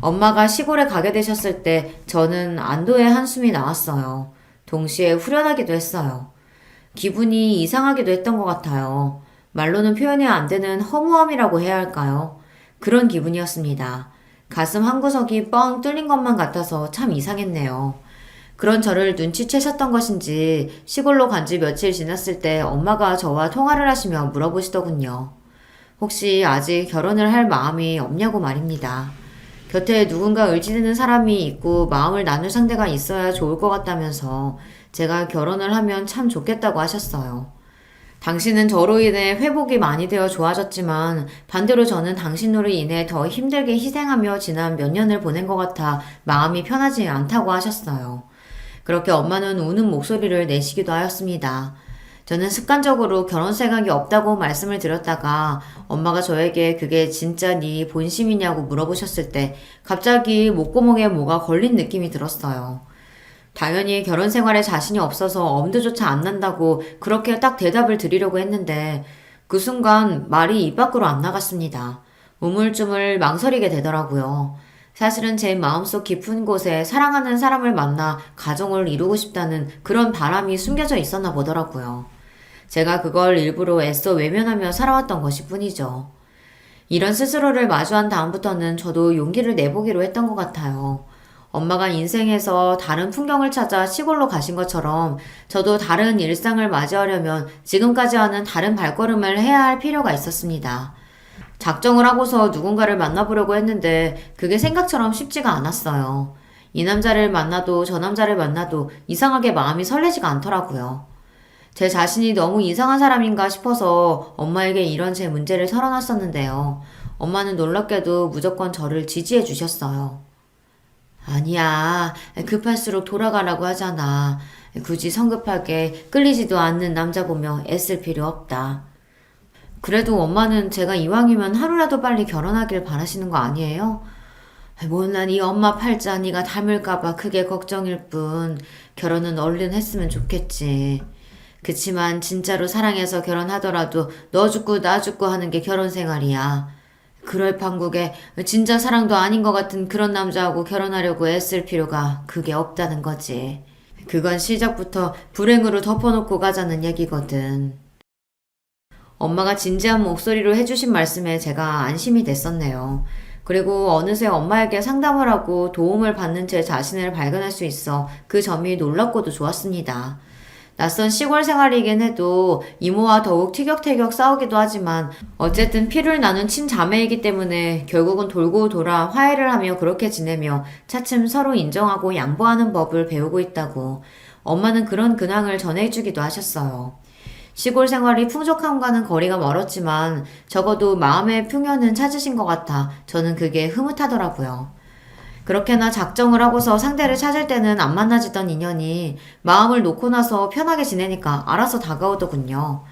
엄마가 시골에 가게 되셨을 때 저는 안도의 한숨이 나왔어요. 동시에 후련하기도 했어요. 기분이 이상하기도 했던 것 같아요. 말로는 표현이 안 되는 허무함이라고 해야 할까요? 그런 기분이었습니다. 가슴 한구석이 뻥 뚫린 것만 같아서 참 이상했네요. 그런 저를 눈치채셨던 것인지 시골로 간 지 며칠 지났을 때 엄마가 저와 통화를 하시며 물어보시더군요. 혹시 아직 결혼을 할 마음이 없냐고 말입니다. 곁에 누군가 의지되는 사람이 있고 마음을 나눌 상대가 있어야 좋을 것 같다면서 제가 결혼을 하면 참 좋겠다고 하셨어요. 당신은 저로 인해 회복이 많이 되어 좋아졌지만 반대로 저는 당신으로 인해 더 힘들게 희생하며 지난 몇 년을 보낸 것 같아 마음이 편하지 않다고 하셨어요. 그렇게 엄마는 우는 목소리를 내시기도 하였습니다. 저는 습관적으로 결혼 생각이 없다고 말씀을 드렸다가 엄마가 저에게 그게 진짜 네 본심이냐고 물어보셨을 때 갑자기 목구멍에 뭐가 걸린 느낌이 들었어요. 당연히 결혼 생활에 자신이 없어서 엄두조차 안 난다고 그렇게 딱 대답을 드리려고 했는데 그 순간 말이 입 밖으로 안 나갔습니다. 우물쭈물 망설이게 되더라고요. 사실은 제 마음속 깊은 곳에 사랑하는 사람을 만나 가정을 이루고 싶다는 그런 바람이 숨겨져 있었나 보더라고요. 제가 그걸 일부러 애써 외면하며 살아왔던 것일 뿐이죠. 이런 스스로를 마주한 다음부터는 저도 용기를 내보기로 했던 것 같아요. 엄마가 인생에서 다른 풍경을 찾아 시골로 가신 것처럼 저도 다른 일상을 맞이하려면 지금까지와는 다른 발걸음을 해야 할 필요가 있었습니다. 작정을 하고서 누군가를 만나보려고 했는데 그게 생각처럼 쉽지가 않았어요. 이 남자를 만나도 저 남자를 만나도 이상하게 마음이 설레지가 않더라고요. 제 자신이 너무 이상한 사람인가 싶어서 엄마에게 이런 제 문제를 털어놨었는데요. 엄마는 놀랍게도 무조건 저를 지지해 주셨어요. 아니야, 급할수록 돌아가라고 하잖아. 굳이 성급하게 끌리지도 않는 남자 보며 애쓸 필요 없다. 그래도 엄마는 제가 이왕이면 하루라도 빨리 결혼하길 바라시는 거 아니에요? 못난 이 엄마 팔자 네가 닮을까봐 그게 걱정일 뿐 결혼은 얼른 했으면 좋겠지. 그치만 진짜로 사랑해서 결혼하더라도 너 죽고 나 죽고 하는 게 결혼 생활이야. 그럴 판국에 진짜 사랑도 아닌 것 같은 그런 남자하고 결혼하려고 애쓸 필요가 그게 없다는 거지. 그건 시작부터 불행으로 덮어놓고 가자는 얘기거든. 엄마가 진지한 목소리로 해주신 말씀에 제가 안심이 됐었네요. 그리고 어느새 엄마에게 상담을 하고 도움을 받는 제 자신을 발견할 수 있어 그 점이 놀랍고도 좋았습니다. 낯선 시골 생활이긴 해도 이모와 더욱 티격태격 싸우기도 하지만 어쨌든 피를 나눈 친자매이기 때문에 결국은 돌고 돌아 화해를 하며 그렇게 지내며 차츰 서로 인정하고 양보하는 법을 배우고 있다고 엄마는 그런 근황을 전해주기도 하셨어요. 시골 생활이 풍족함과는 거리가 멀었지만 적어도 마음의 풍요는 찾으신 것 같아 저는 그게 흐뭇하더라고요. 그렇게나 작정을 하고서 상대를 찾을 때는 안 만나지던 인연이 마음을 놓고 나서 편하게 지내니까 알아서 다가오더군요.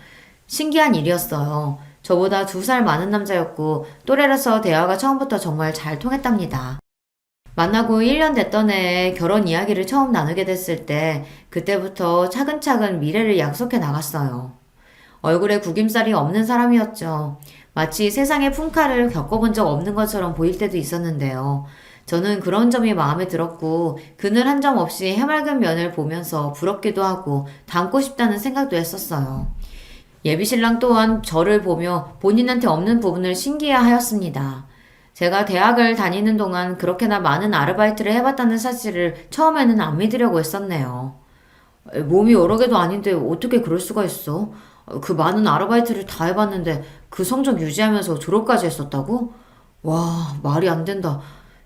신기한 일이었어요. 저보다 2살 많은 남자였고 또래라서 대화가 처음부터 정말 잘 통했답니다. 만나고 1년 됐던 해에 결혼 이야기를 처음 나누게 됐을 때 그때부터 차근차근 미래를 약속해 나갔어요. 얼굴에 구김살이 없는 사람이었죠. 마치 세상의 풍파를 겪어본 적 없는 것처럼 보일 때도 있었는데요. 저는 그런 점이 마음에 들었고 그늘 한 점 없이 해맑은 면을 보면서 부럽기도 하고 닮고 싶다는 생각도 했었어요. 예비신랑 또한 저를 보며 본인한테 없는 부분을 신기해하였습니다. 제가 대학을 다니는 동안 그렇게나 많은 아르바이트를 해봤다는 사실을 처음에는 안 믿으려고 했었네요. 몸이 여러 개도 아닌데 어떻게 그럴 수가 있어? 그 많은 아르바이트를 다 해봤는데 그 성적 유지하면서 졸업까지 했었다고? 와, 말이 안 된다.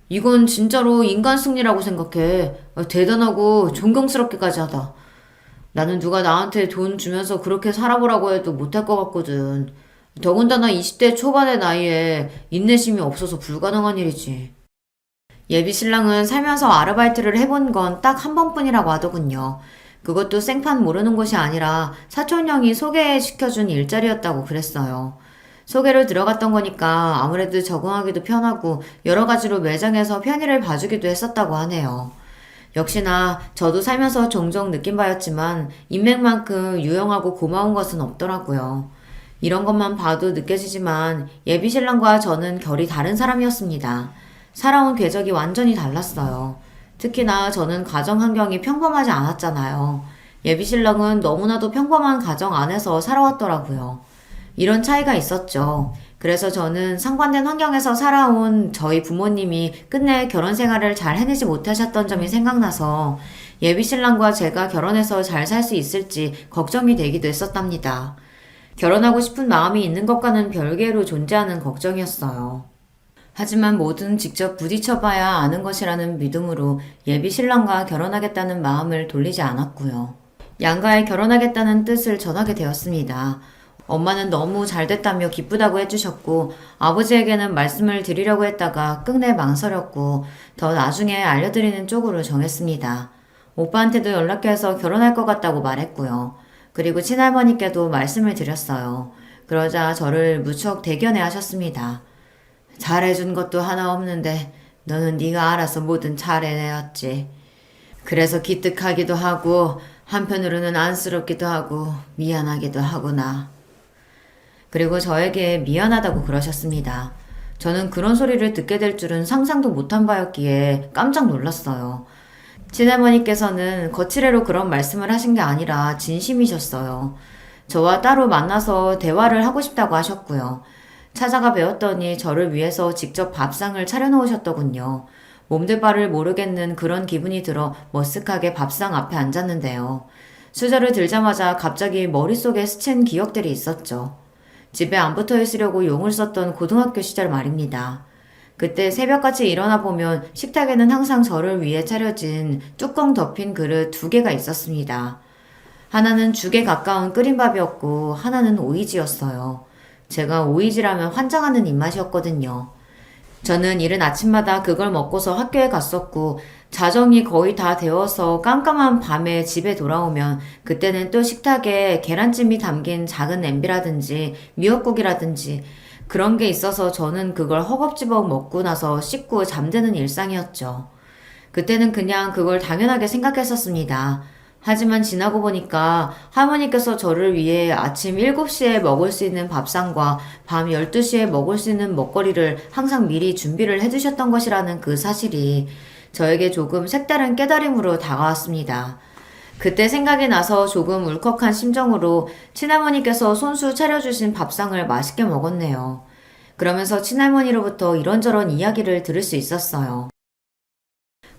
이건 진짜로 인간 승리라고 생각해. 대단하고 존경스럽기까지 하다. 나는 누가 나한테 돈 주면서 그렇게 살아보라고 해도 못할 것 같거든. 더군다나 20대 초반의 나이에 인내심이 없어서 불가능한 일이지. 예비 신랑은 살면서 아르바이트를 해본 건 딱 한 번뿐이라고 하더군요. 그것도 생판 모르는 곳이 아니라 사촌 형이 소개시켜준 일자리였다고 그랬어요. 소개를 들어갔던 거니까 아무래도 적응하기도 편하고 여러 가지로 매장에서 편의를 봐주기도 했었다고 하네요. 역시나 저도 살면서 종종 느낀 바였지만 인맥만큼 유용하고 고마운 것은 없더라고요. 이런 것만 봐도 느껴지지만 예비신랑과 저는 결이 다른 사람이었습니다. 살아온 궤적이 완전히 달랐어요. 특히나 저는 가정 환경이 평범하지 않았잖아요. 예비신랑은 너무나도 평범한 가정 안에서 살아왔더라고요. 이런 차이가 있었죠. 그래서 저는 상반된 환경에서 살아온 저희 부모님이 끝내 결혼 생활을 잘 해내지 못하셨던 점이 생각나서 예비신랑과 제가 결혼해서 잘 살 수 있을지 걱정이 되기도 했었답니다. 결혼하고 싶은 마음이 있는 것과는 별개로 존재하는 걱정이었어요. 하지만 뭐든 직접 부딪혀봐야 아는 것이라는 믿음으로 예비신랑과 결혼하겠다는 마음을 돌리지 않았고요. 양가에 결혼하겠다는 뜻을 전하게 되었습니다. 엄마는 너무 잘됐다며 기쁘다고 해주셨고 아버지에게는 말씀을 드리려고 했다가 끝내 망설였고 더 나중에 알려드리는 쪽으로 정했습니다. 오빠한테도 연락해서 결혼할 것 같다고 말했고요. 그리고 친할머니께도 말씀을 드렸어요. 그러자 저를 무척 대견해 하셨습니다. 잘해준 것도 하나 없는데 너는 네가 알아서 뭐든 잘해내었지. 그래서 기특하기도 하고 한편으로는 안쓰럽기도 하고 미안하기도 하구나. 그리고 저에게 미안하다고 그러셨습니다. 저는 그런 소리를 듣게 될 줄은 상상도 못한 바였기에 깜짝 놀랐어요. 친할머니께서는 거칠애로 그런 말씀을 하신 게 아니라 진심이셨어요. 저와 따로 만나서 대화를 하고 싶다고 하셨고요. 찾아가 뵈었더니 저를 위해서 직접 밥상을 차려놓으셨더군요. 몸둘 바를 모르겠는 그런 기분이 들어 머쓱하게 밥상 앞에 앉았는데요. 수저를 들자마자 갑자기 머릿속에 스친 기억들이 있었죠. 집에 안 붙어 있으려고 용을 썼던 고등학교 시절 말입니다. 그때 새벽같이 일어나 보면 식탁에는 항상 저를 위해 차려진 뚜껑 덮인 그릇 2개가 있었습니다. 하나는 죽에 가까운 끓인 밥이었고 하나는 오이지였어요. 제가 오이지라면 환장하는 입맛이었거든요. 저는 이른 아침마다 그걸 먹고서 학교에 갔었고 자정이 거의 다 되어서 깜깜한 밤에 집에 돌아오면 그때는 또 식탁에 계란찜이 담긴 작은 냄비라든지 미역국이라든지 그런 게 있어서 저는 그걸 허겁지겁 먹고 나서 씻고 잠드는 일상이었죠. 그때는 그냥 그걸 당연하게 생각했었습니다. 하지만 지나고 보니까 할머니께서 저를 위해 아침 7시에 먹을 수 있는 밥상과 밤 12시에 먹을 수 있는 먹거리를 항상 미리 준비를 해두셨던 것이라는 그 사실이 저에게 조금 색다른 깨달음으로 다가왔습니다. 그때 생각이 나서 조금 울컥한 심정으로 친할머니께서 손수 차려주신 밥상을 맛있게 먹었네요. 그러면서 친할머니로부터 이런저런 이야기를 들을 수 있었어요.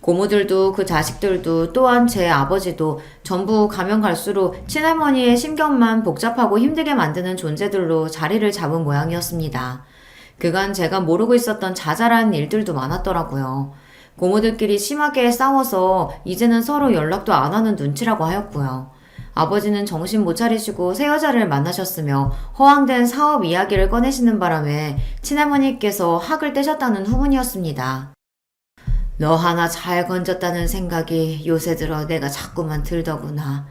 고모들도 그 자식들도 또한 제 아버지도 전부 가면 갈수록 친할머니의 심경만 복잡하고 힘들게 만드는 존재들로 자리를 잡은 모양이었습니다. 그간 제가 모르고 있었던 자잘한 일들도 많았더라고요. 고모들끼리 심하게 싸워서 이제는 서로 연락도 안 하는 눈치라고 하였고요. 아버지는 정신 못 차리시고 새 여자를 만나셨으며 허황된 사업 이야기를 꺼내시는 바람에 친할머니께서 학을 떼셨다는 후문이었습니다. 너 하나 잘 건졌다는 생각이 요새 들어 내가 자꾸만 들더구나.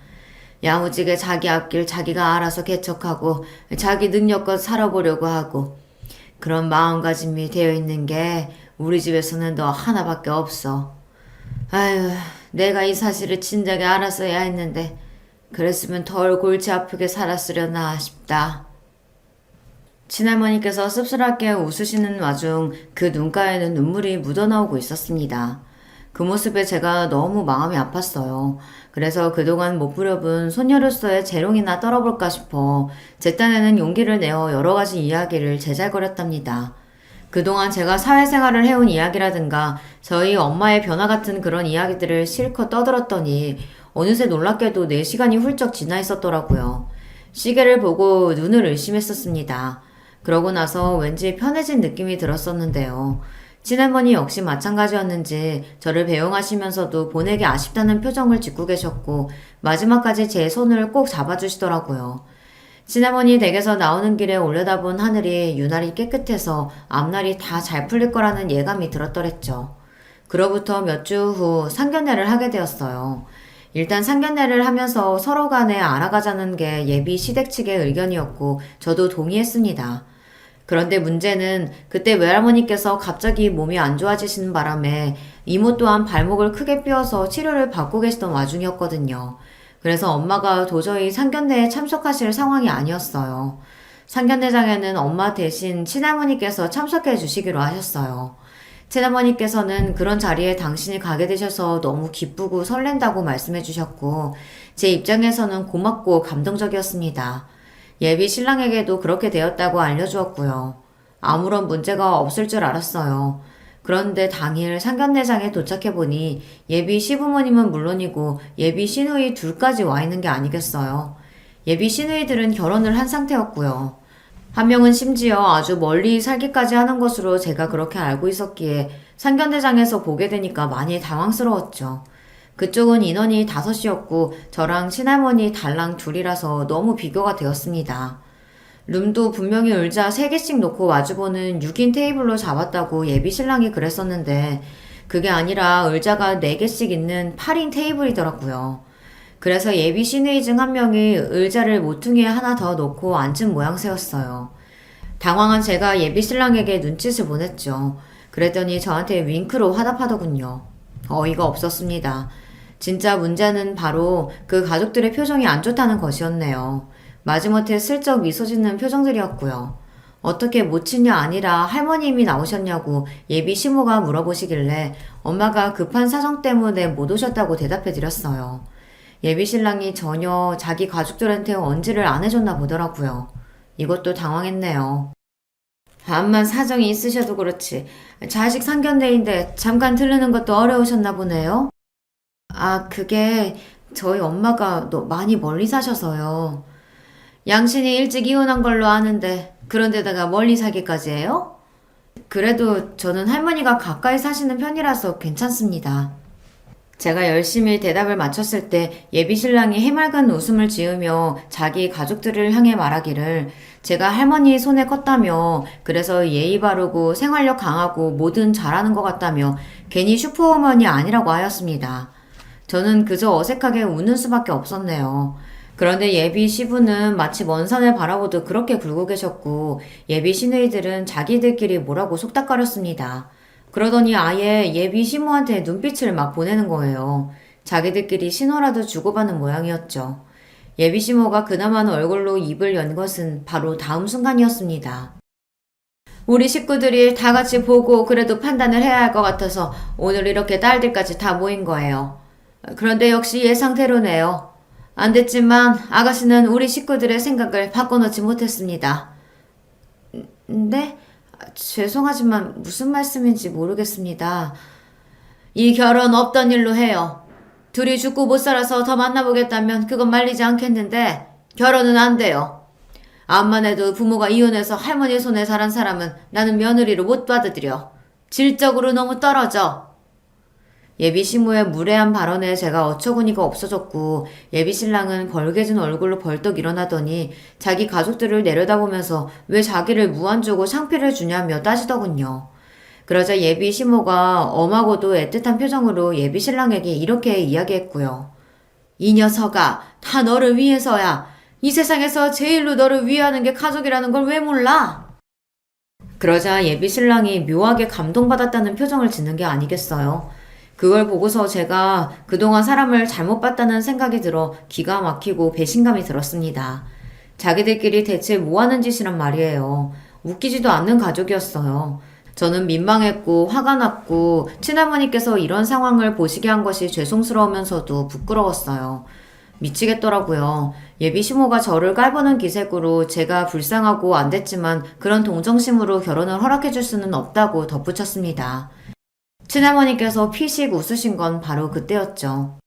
야무지게 자기 앞길 자기가 알아서 개척하고 자기 능력껏 살아보려고 하고 그런 마음가짐이 되어 있는 게 우리 집에서는 너 하나밖에 없어. 아유, 내가 이 사실을 진작에 알았어야 했는데 그랬으면 덜 골치 아프게 살았으려나 싶다. 친할머니께서 씁쓸하게 웃으시는 와중 그 눈가에는 눈물이 묻어나오고 있었습니다. 그 모습에 제가 너무 마음이 아팠어요. 그래서 그동안 못 부려본 손녀로서의 재롱이나 떨어볼까 싶어 제 딴에는 용기를 내어 여러 가지 이야기를 제잘거렸답니다. 그동안 제가 사회생활을 해온 이야기라든가 저희 엄마의 변화 같은 그런 이야기들을 실컷 떠들었더니 어느새 놀랍게도 4시간이 훌쩍 지나 있었더라고요. 시계를 보고 눈을 의심했었습니다. 그러고 나서 왠지 편해진 느낌이 들었었는데요. 친할머니 역시 마찬가지였는지 저를 배웅하시면서도 보내기 아쉽다는 표정을 짓고 계셨고 마지막까지 제 손을 꼭 잡아주시더라고요. 친할머니 댁에서 나오는 길에 올려다본 하늘이 유난히 깨끗해서 앞날이 다 잘 풀릴 거라는 예감이 들었더랬죠. 그로부터 몇 주 후 상견례를 하게 되었어요. 일단 상견례를 하면서 서로 간에 알아가자는 게 예비 시댁 측의 의견이었고 저도 동의했습니다. 그런데 문제는 그때 외할머니께서 갑자기 몸이 안 좋아지시는 바람에 이모 또한 발목을 크게 삐어서 치료를 받고 계시던 와중이었거든요. 그래서 엄마가 도저히 상견례에 참석하실 상황이 아니었어요. 상견례장에는 엄마 대신 친할머니께서 참석해 주시기로 하셨어요. 친할머니께서는 그런 자리에 당신이 가게 되셔서 너무 기쁘고 설렌다고 말씀해 주셨고 제 입장에서는 고맙고 감동적이었습니다. 예비 신랑에게도 그렇게 되었다고 알려주었고요. 아무런 문제가 없을 줄 알았어요. 그런데 당일 상견례장에 도착해보니 예비 시부모님은 물론이고 예비 시누이 둘까지 와 있는 게 아니겠어요. 예비 시누이들은 결혼을 한 상태였고요. 한 명은 심지어 아주 멀리 살기까지 하는 것으로 제가 그렇게 알고 있었기에 상견례장에서 보게 되니까 많이 당황스러웠죠. 그쪽은 인원이 5이었고 저랑 친할머니 달랑 둘이라서 너무 비교가 되었습니다. 룸도 분명히 의자 3개씩 놓고 마주보는 6인 테이블로 잡았다고 예비 신랑이 그랬었는데 그게 아니라 의자가 4개씩 있는 8인 테이블이더라고요. 그래서 예비 시누이 중 한 명이 의자를 모퉁이에 하나 더 놓고 앉은 모양새였어요. 당황한 제가 예비 신랑에게 눈짓을 보냈죠. 그랬더니 저한테 윙크로 화답하더군요. 어이가 없었습니다. 진짜 문제는 바로 그 가족들의 표정이 안 좋다는 것이었네요. 마지못해 슬쩍 미소 짓는 표정들이었고요. 어떻게 모친녀 아니라 할머님이 나오셨냐고 예비 시모가 물어보시길래 엄마가 급한 사정 때문에 못 오셨다고 대답해 드렸어요. 예비 신랑이 전혀 자기 가족들한테 언지를 안 해줬나 보더라고요. 이것도 당황했네요. 암만 사정이 있으셔도 그렇지 자식 상견례인데 잠깐 들르는 것도 어려우셨나 보네요. 아, 그게 저희 엄마가 많이 멀리 사셔서요. 양신이 일찍 이혼한 걸로 아는데 그런데다가 멀리 살기까지 해요? 그래도 저는 할머니가 가까이 사시는 편이라서 괜찮습니다. 제가 열심히 대답을 마쳤을 때 예비 신랑이 해맑은 웃음을 지으며 자기 가족들을 향해 말하기를 제가 할머니 손에 컸다며 그래서 예의 바르고 생활력 강하고 뭐든 잘하는 것 같다며 괜히 슈퍼우먼이 아니라고 하였습니다. 저는 그저 어색하게 웃는 수밖에 없었네요. 그런데 예비 시부는 마치 먼 산을 바라보듯 그렇게 굴고 계셨고 예비 시누이들은 자기들끼리 뭐라고 속닥거렸습니다. 그러더니 아예 예비 시모한테 눈빛을 막 보내는 거예요. 자기들끼리 신호라도 주고받는 모양이었죠. 예비 시모가 그나마는 얼굴로 입을 연 것은 바로 다음 순간이었습니다. 우리 식구들이 다 같이 보고 그래도 판단을 해야 할 것 같아서 오늘 이렇게 딸들까지 다 모인 거예요. 그런데 역시 예상대로네요. 안 됐지만 아가씨는 우리 식구들의 생각을 바꿔놓지 못했습니다. 네? 죄송하지만 무슨 말씀인지 모르겠습니다. 이 결혼 없던 일로 해요. 둘이 죽고 못 살아서 더 만나보겠다면 그건 말리지 않겠는데 결혼은 안 돼요. 암만 해도 부모가 이혼해서 할머니 손에 자란 사람은 나는 며느리로 못 받아들여. 질적으로 너무 떨어져. 예비 시모의 무례한 발언에 제가 어처구니가 없어졌고 예비 신랑은 벌개진 얼굴로 벌떡 일어나더니 자기 가족들을 내려다보면서 왜 자기를 무안주고 상피를 주냐며 따지더군요. 그러자 예비 시모가 엄하고도 애틋한 표정으로 예비 신랑에게 이렇게 이야기했고요. 이 녀석아, 다 너를 위해서야. 이 세상에서 제일로 너를 위하는 게 가족이라는 걸 왜 몰라? 그러자 예비 신랑이 묘하게 감동받았다는 표정을 짓는 게 아니겠어요. 그걸 보고서 제가 그동안 사람을 잘못 봤다는 생각이 들어 기가 막히고 배신감이 들었습니다. 자기들끼리 대체 뭐 하는 짓이란 말이에요. 웃기지도 않는 가족이었어요. 저는 민망했고 화가 났고 친할머니께서 이런 상황을 보시게 한 것이 죄송스러우면서도 부끄러웠어요. 미치겠더라고요. 예비 시모가 저를 깔보는 기색으로 제가 불쌍하고 안 됐지만 그런 동정심으로 결혼을 허락해 줄 수는 없다고 덧붙였습니다. 친할머니께서 피식 웃으신 건 바로 그때였죠.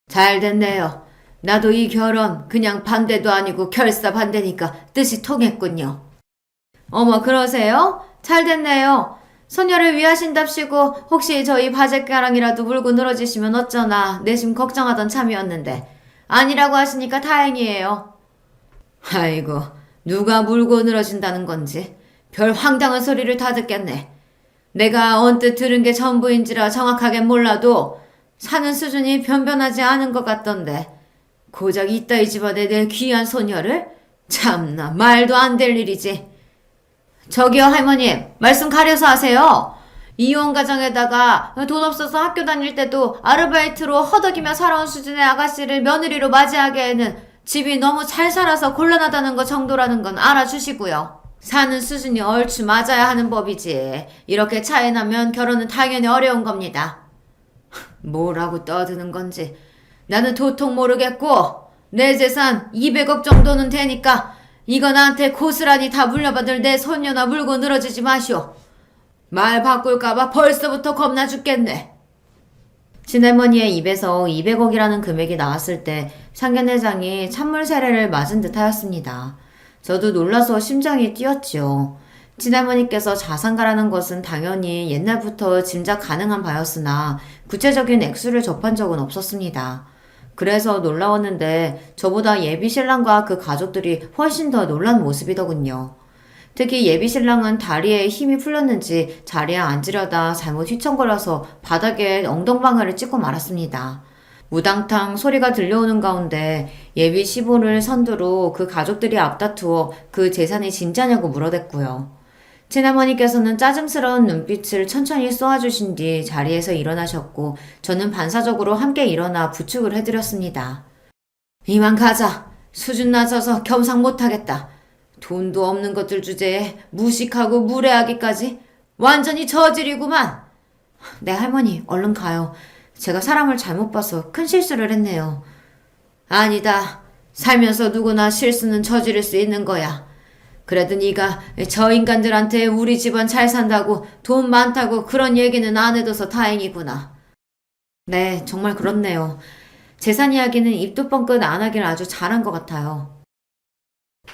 잘 됐네요. 나도 이 결혼 그냥 반대도 아니고 결사 반대니까 뜻이 통했군요. 어머 그러세요? 잘 됐네요. 소녀를 위하신답시고 혹시 저희 바제가랑이라도 물고 늘어지시면 어쩌나 내심 걱정하던 참이었는데 아니라고 하시니까 다행이에요. 아이고 누가 물고 늘어진다는 건지 별 황당한 소리를 다 듣겠네. 내가 언뜻 들은 게 전부인지라 정확하게 몰라도 사는 수준이 변변하지 않은 것 같던데 고작 이따위 집안에 내 귀한 소녀를? 참나 말도 안 될 일이지. 저기요 할머님 말씀 가려서 하세요. 이혼 가정에다가 돈 없어서 학교 다닐 때도 아르바이트로 허덕이며 살아온 수준의 아가씨를 며느리로 맞이하기에는 집이 너무 잘 살아서 곤란하다는 것 정도라는 건 알아주시고요. 사는 수준이 얼추 맞아야 하는 법이지. 이렇게 차이 나면 결혼은 당연히 어려운 겁니다. 뭐라고 떠드는 건지 나는 도통 모르겠고 내 재산 200억 정도는 되니까 이거 나한테 고스란히 다 물려받을 내 손녀나 물고 늘어지지 마시오. 말 바꿀까봐 벌써부터 겁나 죽겠네. 친할머니의 입에서 200억이라는 금액이 나왔을 때 상견례장이 찬물 세례를 맞은 듯 하였습니다. 저도 놀라서 심장이 뛰었지요. 친할머니께서 자산가라는 것은 당연히 옛날부터 짐작 가능한 바였으나 구체적인 액수를 접한 적은 없었습니다. 그래서 놀라웠는데 저보다 예비 신랑과 그 가족들이 훨씬 더 놀란 모습이더군요. 특히 예비 신랑은 다리에 힘이 풀렸는지 자리에 앉으려다 잘못 휘청거려서 바닥에 엉덩방아를 찍고 말았습니다. 무당탕 소리가 들려오는 가운데 예비 시부를 선두로 그 가족들이 앞다투어 그 재산이 진짜냐고 물어댔고요. 친할머니께서는 짜증스러운 눈빛을 천천히 쏘아주신 뒤 자리에서 일어나셨고 저는 반사적으로 함께 일어나 부축을 해드렸습니다. 이만 가자. 수준 낮아서 겸상 못하겠다. 돈도 없는 것들 주제에 무식하고 무례하기까지 완전히 저질이구만. 네 할머니 얼른 가요. 제가 사람을 잘못 봐서 큰 실수를 했네요. 아니다. 살면서 누구나 실수는 저지를 수 있는 거야. 그래도 네가 저 인간들한테 우리 집안 잘 산다고 돈 많다고 그런 얘기는 안 해둬서 다행이구나. 네 정말 그렇네요. 재산 이야기는 입도 뻥끗 안 하길 아주 잘한 것 같아요.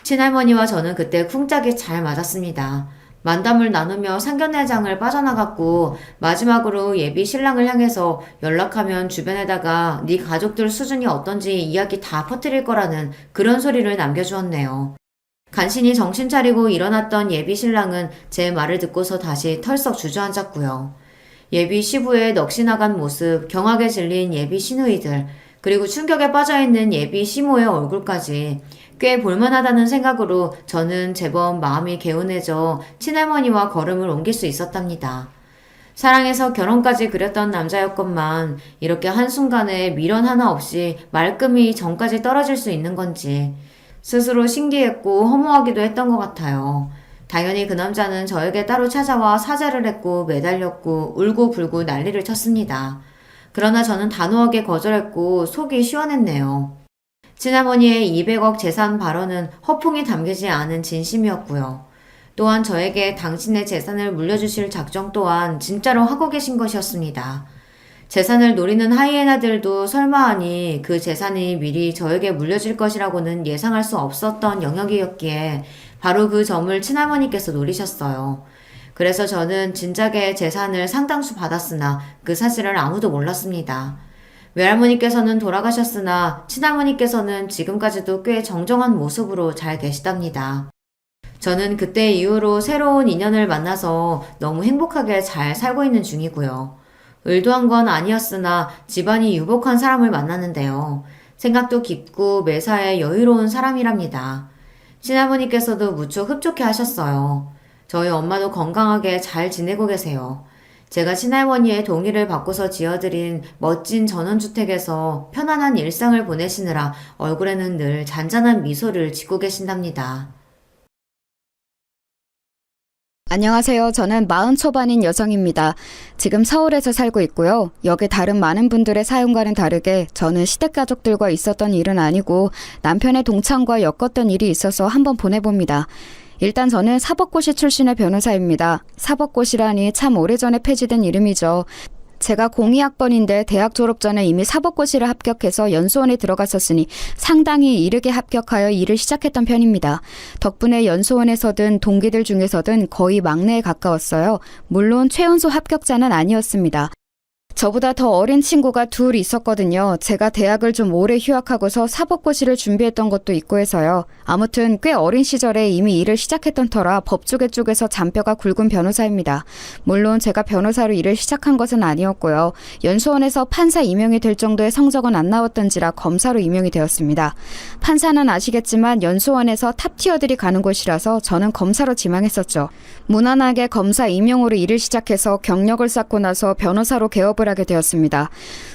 친할머니와 저는 그때 쿵짝이 잘 맞았습니다. 만담을 나누며 상견례장을 빠져나갔고 마지막으로 예비 신랑을 향해서 연락하면 주변에다가 네 가족들 수준이 어떤지 이야기 다 퍼뜨릴 거라는 그런 소리를 남겨주었네요. 간신히 정신 차리고 일어났던 예비 신랑은 제 말을 듣고서 다시 털썩 주저앉았고요. 예비 시부의 넋이 나간 모습, 경악에 질린 예비 시누이들, 그리고 충격에 빠져있는 예비 시모의 얼굴까지. 꽤 볼만하다는 생각으로 저는 제법 마음이 개운해져 친할머니와 걸음을 옮길 수 있었답니다. 사랑해서 결혼까지 그렸던 남자였건만 이렇게 한순간에 미련 하나 없이 말끔히 정까지 떨어질 수 있는 건지 스스로 신기했고 허무하기도 했던 것 같아요. 당연히 그 남자는 저에게 따로 찾아와 사죄를 했고 매달렸고 울고불고 난리를 쳤습니다. 그러나 저는 단호하게 거절했고 속이 시원했네요. 친할머니의 200억 재산 발언은 허풍이 담기지 않은 진심이었고요. 또한 저에게 당신의 재산을 물려주실 작정 또한 진짜로 하고 계신 것이었습니다. 재산을 노리는 하이에나들도 설마하니 그 재산이 미리 저에게 물려질 것이라고는 예상할 수 없었던 영역이었기에 바로 그 점을 친할머니께서 노리셨어요. 그래서 저는 진작에 재산을 상당수 받았으나 그 사실을 아무도 몰랐습니다. 외할머니께서는 돌아가셨으나 친할머니께서는 지금까지도 꽤 정정한 모습으로 잘 계시답니다. 저는 그때 이후로 새로운 인연을 만나서 너무 행복하게 잘 살고 있는 중이고요. 의도한 건 아니었으나 집안이 유복한 사람을 만났는데요. 생각도 깊고 매사에 여유로운 사람이랍니다. 친할머니께서도 무척 흡족해 하셨어요. 저희 엄마도 건강하게 잘 지내고 계세요. 제가 친할머니의 동의를 받고서 지어드린 멋진 전원주택에서 편안한 일상을 보내시느라 얼굴에는 늘 잔잔한 미소를 짓고 계신답니다. 안녕하세요. 저는 40 초반인 여성입니다. 지금 서울에서 살고 있고요. 여기 다른 많은 분들의 사연과는 다르게 저는 시댁가족들과 있었던 일은 아니고 남편의 동창과 엮었던 일이 있어서 한번 보내봅니다. 일단 저는 사법고시 출신의 변호사입니다. 사법고시라니 참 오래전에 폐지된 이름이죠. 제가 02학번인데 대학 졸업 전에 이미 사법고시를 합격해서 연수원에 들어갔었으니 상당히 이르게 합격하여 일을 시작했던 편입니다. 덕분에 연수원에서든 동기들 중에서든 거의 막내에 가까웠어요. 물론 최연소 합격자는 아니었습니다. 저보다 더 어린 친구가 둘 있었거든요. 제가 대학을 좀 오래 휴학하고서 사법고시를 준비했던 것도 있고 해서요. 아무튼 꽤 어린 시절에 이미 일을 시작했던 터라 법조계 쪽에서 잔뼈가 굵은 변호사입니다. 물론 제가 변호사로 일을 시작한 것은 아니었고요. 연수원에서 판사 임용이 될 정도의 성적은 안 나왔던지라 검사로 임용이 되었습니다. 판사는 아시겠지만 연수원에서 탑티어들이 가는 곳이라서 저는 검사로 지망했었죠. 무난하게 검사 임용으로 일을 시작해서 경력을 쌓고 나서 변호사로 개업을 하게 되었습니다.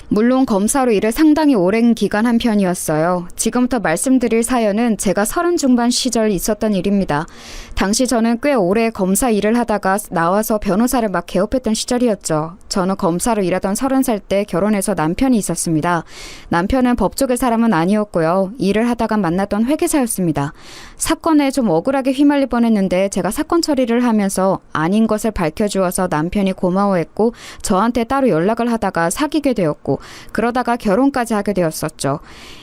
물론 검사로 일을 상당히 오랜 기간 한 편이었어요. 지금부터 말씀드릴 사연은 제가 30 중반 시절 있었던 일입니다. 당시 저는 꽤 오래 검사 일을 하다가 나와서 변호사를 막 개업했던 시절이었죠. 저는 검사로 일하던 30살 때 결혼해서 남편이 있었습니다. 남편은 법조계 사람은 아니었고요. 일을 하다가 만났던 회계사였습니다. 사건에 좀 억울하게 휘말릴 뻔했는데 제가 사건 처리를 하면서 아닌 것을 밝혀주어서 남편이 고마워했고 저한테 따로 연락을 하다가 사귀게 되었고 그러다가 결혼까지 하게 되었었죠.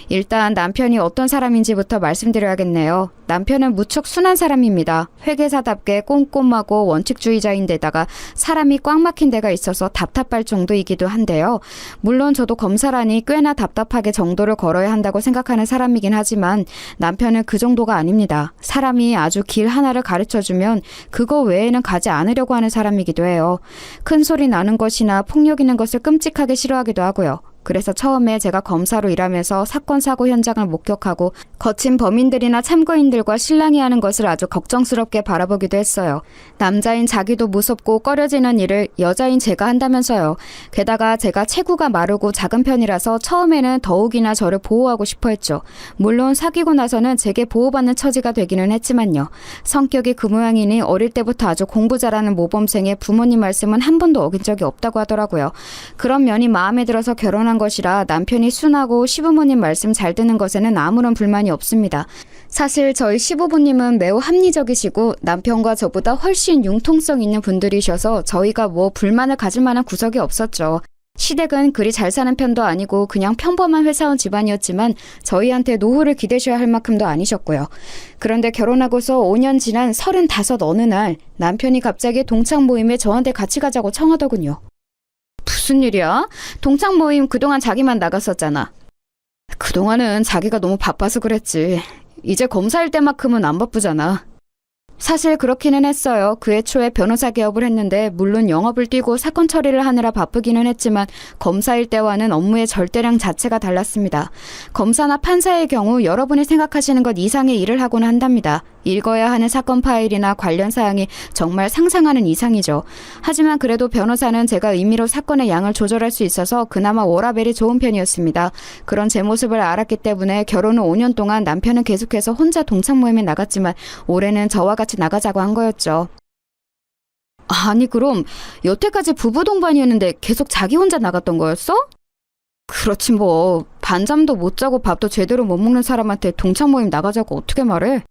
일단 남편이 어떤 사람인지부터 말씀드려야겠네요. 남편은 무척 순한 사람입니다. 회계사답게 꼼꼼하고 원칙주의자인데다가 사람이 꽉 막힌 데가 있어서 답답할 정도이기도 한데요. 물론 저도 검사라니 꽤나 답답하게 정도를 걸어야 한다고 생각하는 사람이긴 하지만 남편은 그 정도가 아닙니다. 사람이 아주 길 하나를 가르쳐주면 그거 외에는 가지 않으려고 하는 사람이기도 해요. 큰 소리 나는 것이나 폭력 있는 것을 끔찍하게 싫어하기도 하고요. 그래서 처음에 제가 검사로 일하면서 사건 사고 현장을 목격하고 거친 범인들이나 참고인들과 실랑이 하는 것을 아주 걱정스럽게 바라보기도 했어요. 남자인 자기도 무섭고 꺼려지는 일을 여자인 제가 한다면서요. 게다가 제가 체구가 마르고 작은 편이라서 처음에는 더욱이나 저를 보호하고 싶어 했죠. 물론 사귀고 나서는 제게 보호받는 처지가 되기는 했지만요. 성격이 그 모양이니 어릴 때부터 아주 공부 잘하는 모범생의 부모님 말씀은 한 번도 어긴 적이 없다고 하더라고요. 그런 면이 마음에 들어서 결혼한 것이라 남편이 순하고 시부모님 말씀 잘 듣는 것에는 아무런 불만이 없습니다. 사실 저희 시부모님은 매우 합리적이시고 남편과 저보다 훨씬 융통성 있는 분들이셔서 저희가 뭐 불만을 가질 만한 구석이 없었죠. 시댁은 그리 잘 사는 편도 아니고 그냥 평범한 회사원 집안이었지만 저희한테 노후를 기대셔야 할 만큼도 아니셨고요. 그런데 결혼하고서 5년 지난 35 어느 날 남편이 갑자기 동창 모임에 저한테 같이 가자고 청하더군요. 무슨 일이야? 동창 모임 그동안 자기만 나갔었잖아. 그동안은 자기가 너무 바빠서 그랬지. 이제 검사일 때만큼은 안 바쁘잖아. 사실 그렇기는 했어요. 그 애초에 변호사 개업을 했는데 물론 영업을 뛰고 사건 처리를 하느라 바쁘기는 했지만 검사일 때와는 업무의 절대량 자체가 달랐습니다. 검사나 판사의 경우 여러분이 생각하시는 것 이상의 일을 하곤 한답니다. 읽어야 하는 사건 파일이나 관련 사항이 정말 상상하는 이상이죠. 하지만 그래도 변호사는 제가 임의로 사건의 양을 조절할 수 있어서 그나마 워라밸이 좋은 편이었습니다. 그런 제 모습을 알았기 때문에 결혼 후 5년 동안 남편은 계속해서 혼자 동창 모임에 나갔지만 올해는 저와 같이 나가자고 한 거였죠. 아니 그럼 여태까지 부부 동반이었는데 계속 자기 혼자 나갔던 거였어? 그렇지 뭐 반잠도 못 자고 밥도 제대로 못 먹는 사람한테 동창 모임 나가자고 어떻게 말해?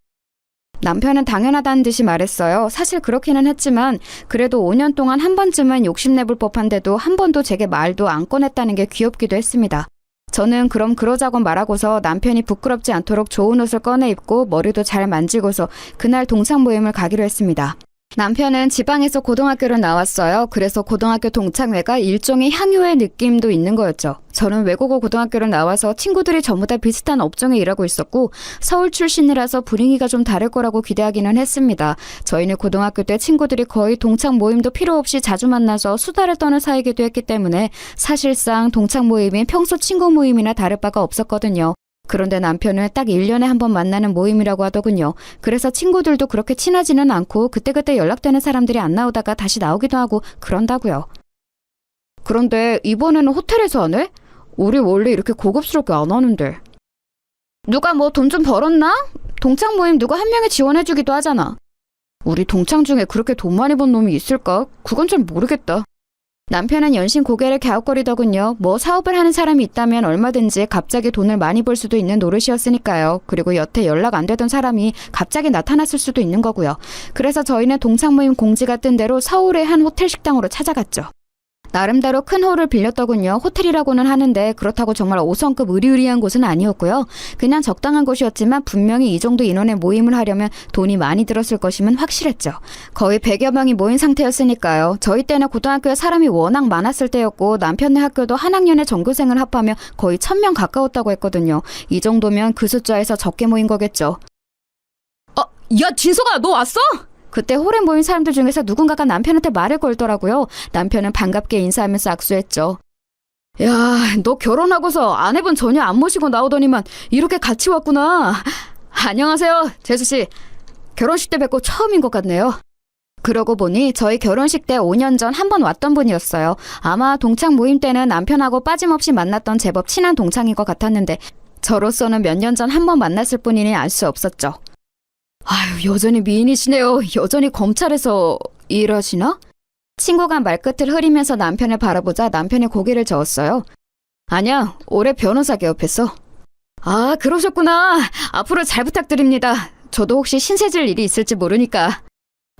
남편은 당연하다는 듯이 말했어요. 사실 그렇기는 했지만 그래도 5년 동안 한 번쯤은 욕심내볼 법한데도 한 번도 제게 말도 안 꺼냈다는 게 귀엽기도 했습니다. 저는 그럼 그러자고 말하고서 남편이 부끄럽지 않도록 좋은 옷을 꺼내 입고 머리도 잘 만지고서 그날 동창 모임을 가기로 했습니다. 남편은 지방에서 고등학교를 나왔어요. 그래서 고등학교 동창회가 일종의 향유의 느낌도 있는 거였죠. 저는 외국어 고등학교를 나와서 친구들이 전부 다 비슷한 업종에 일하고 있었고 서울 출신이라서 분위기가 좀 다를 거라고 기대하기는 했습니다. 저희는 고등학교 때 친구들이 거의 동창 모임도 필요 없이 자주 만나서 수다를 떠는 사이기도 했기 때문에 사실상 동창 모임이 평소 친구 모임이나 다를 바가 없었거든요. 그런데 남편은 딱 1년에 한 번 만나는 모임이라고 하더군요. 그래서 친구들도 그렇게 친하지는 않고 그때그때 연락되는 사람들이 안 나오다가 다시 나오기도 하고 그런다고요. 그런데 이번에는 호텔에서 하네? 우리 원래 이렇게 고급스럽게 안 하는데. 누가 뭐 돈 좀 벌었나? 동창 모임 누가 한 명이 지원해주기도 하잖아. 우리 동창 중에 그렇게 돈 많이 번 놈이 있을까? 그건 잘 모르겠다. 남편은 연신 고개를 갸웃거리더군요. 뭐 사업을 하는 사람이 있다면 얼마든지 갑자기 돈을 많이 벌 수도 있는 노릇이었으니까요. 그리고 여태 연락 안 되던 사람이 갑자기 나타났을 수도 있는 거고요. 그래서 저희는 동창 모임 공지가 뜬 대로 서울의 한 호텔 식당으로 찾아갔죠. 나름대로 큰 홀을 빌렸더군요. 호텔이라고는 하는데 그렇다고 정말 5성급 으리으리한 곳은 아니었고요. 그냥 적당한 곳이었지만 분명히 이 정도 인원의 모임을 하려면 돈이 많이 들었을 것임은 확실했죠. 거의 100여 명이 모인 상태였으니까요. 저희 때는 고등학교에 사람이 워낙 많았을 때였고 남편네 학교도 한 학년에 전교생을 합하면 거의 1000명 가까웠다고 했거든요. 이 정도면 그 숫자에서 적게 모인 거겠죠. 야 진석아 너 왔어? 그때 홀에 모인 사람들 중에서 누군가가 남편한테 말을 걸더라고요. 남편은 반갑게 인사하면서 악수했죠. 야, 너 결혼하고서 아내분 전혀 안 모시고 나오더니만 이렇게 같이 왔구나. 안녕하세요, 재수씨. 결혼식 때 뵙고 처음인 것 같네요. 그러고 보니 저희 결혼식 때 5년 전 한 번 왔던 분이었어요. 아마 동창 모임 때는 남편하고 빠짐없이 만났던 제법 친한 동창인 것 같았는데 저로서는 몇 년 전 한 번 만났을 뿐이니 알 수 없었죠. 아유, 여전히 미인이시네요. 여전히 검찰에서 일하시나? 친구가 말끝을 흐리면서 남편을 바라보자 남편이 고개를 저었어요. 아니야, 올해 변호사 개업했어. 아, 그러셨구나. 앞으로 잘 부탁드립니다. 저도 혹시 신세질 일이 있을지 모르니까.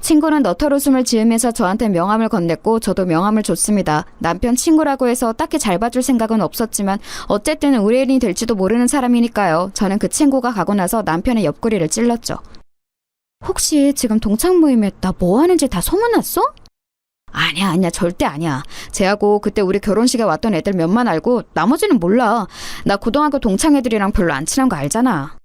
친구는 너털 웃음을 지으면서 저한테 명함을 건넸고 저도 명함을 줬습니다. 남편 친구라고 해서 딱히 잘 봐줄 생각은 없었지만 어쨌든 의뢰인이 될지도 모르는 사람이니까요. 저는 그 친구가 가고 나서 남편의 옆구리를 찔렀죠. 혹시 지금 동창 모임에 나 뭐 하는지 다 소문났어? 아니야, 절대 아니야. 쟤하고 그때 우리 결혼식에 왔던 애들 몇만 알고 나머지는 몰라. 나 고등학교 동창 애들이랑 별로 안 친한 거 알잖아.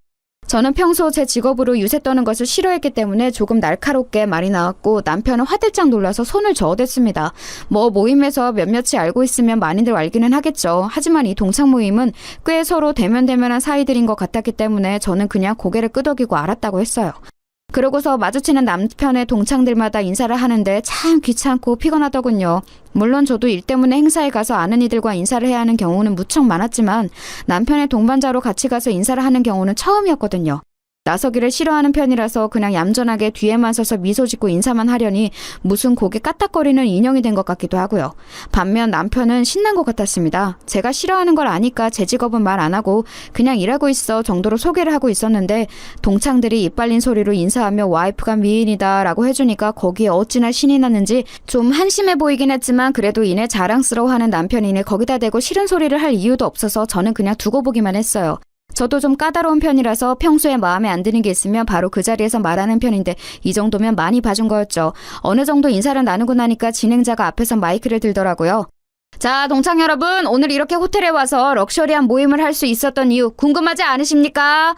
저는 평소 제 직업으로 유세 떠는 것을 싫어했기 때문에 조금 날카롭게 말이 나왔고 남편은 화들짝 놀라서 손을 저어댔습니다. 뭐 모임에서 몇몇이 알고 있으면 많이들 알기는 하겠죠. 하지만 이 동창 모임은 꽤 서로 대면대면한 사이들인 것 같았기 때문에 저는 그냥 고개를 끄덕이고 알았다고 했어요. 그러고서 마주치는 남편의 동창들마다 인사를 하는데 참 귀찮고 피곤하더군요. 물론 저도 일 때문에 행사에 가서 아는 이들과 인사를 해야 하는 경우는 무척 많았지만 남편의 동반자로 같이 가서 인사를 하는 경우는 처음이었거든요. 나서기를 싫어하는 편이라서 그냥 얌전하게 뒤에만 서서 미소 짓고 인사만 하려니 무슨 고개 까딱거리는 인형이 된 것 같기도 하고요. 반면 남편은 신난 것 같았습니다. 제가 싫어하는 걸 아니까 제 직업은 말 안 하고 그냥 일하고 있어 정도로 소개를 하고 있었는데 동창들이 이빨린 소리로 인사하며 와이프가 미인이다 라고 해주니까 거기에 어찌나 신이 났는지 좀 한심해 보이긴 했지만 그래도 이내 자랑스러워하는 남편이니 거기다 대고 싫은 소리를 할 이유도 없어서 저는 그냥 두고 보기만 했어요. 저도 좀 까다로운 편이라서 평소에 마음에 안 드는 게 있으면 바로 그 자리에서 말하는 편인데 이 정도면 많이 봐준 거였죠. 어느 정도 인사를 나누고 나니까 진행자가 앞에서 마이크를 들더라고요. 자, 동창 여러분, 오늘 이렇게 호텔에 와서 럭셔리한 모임을 할 수 있었던 이유 궁금하지 않으십니까?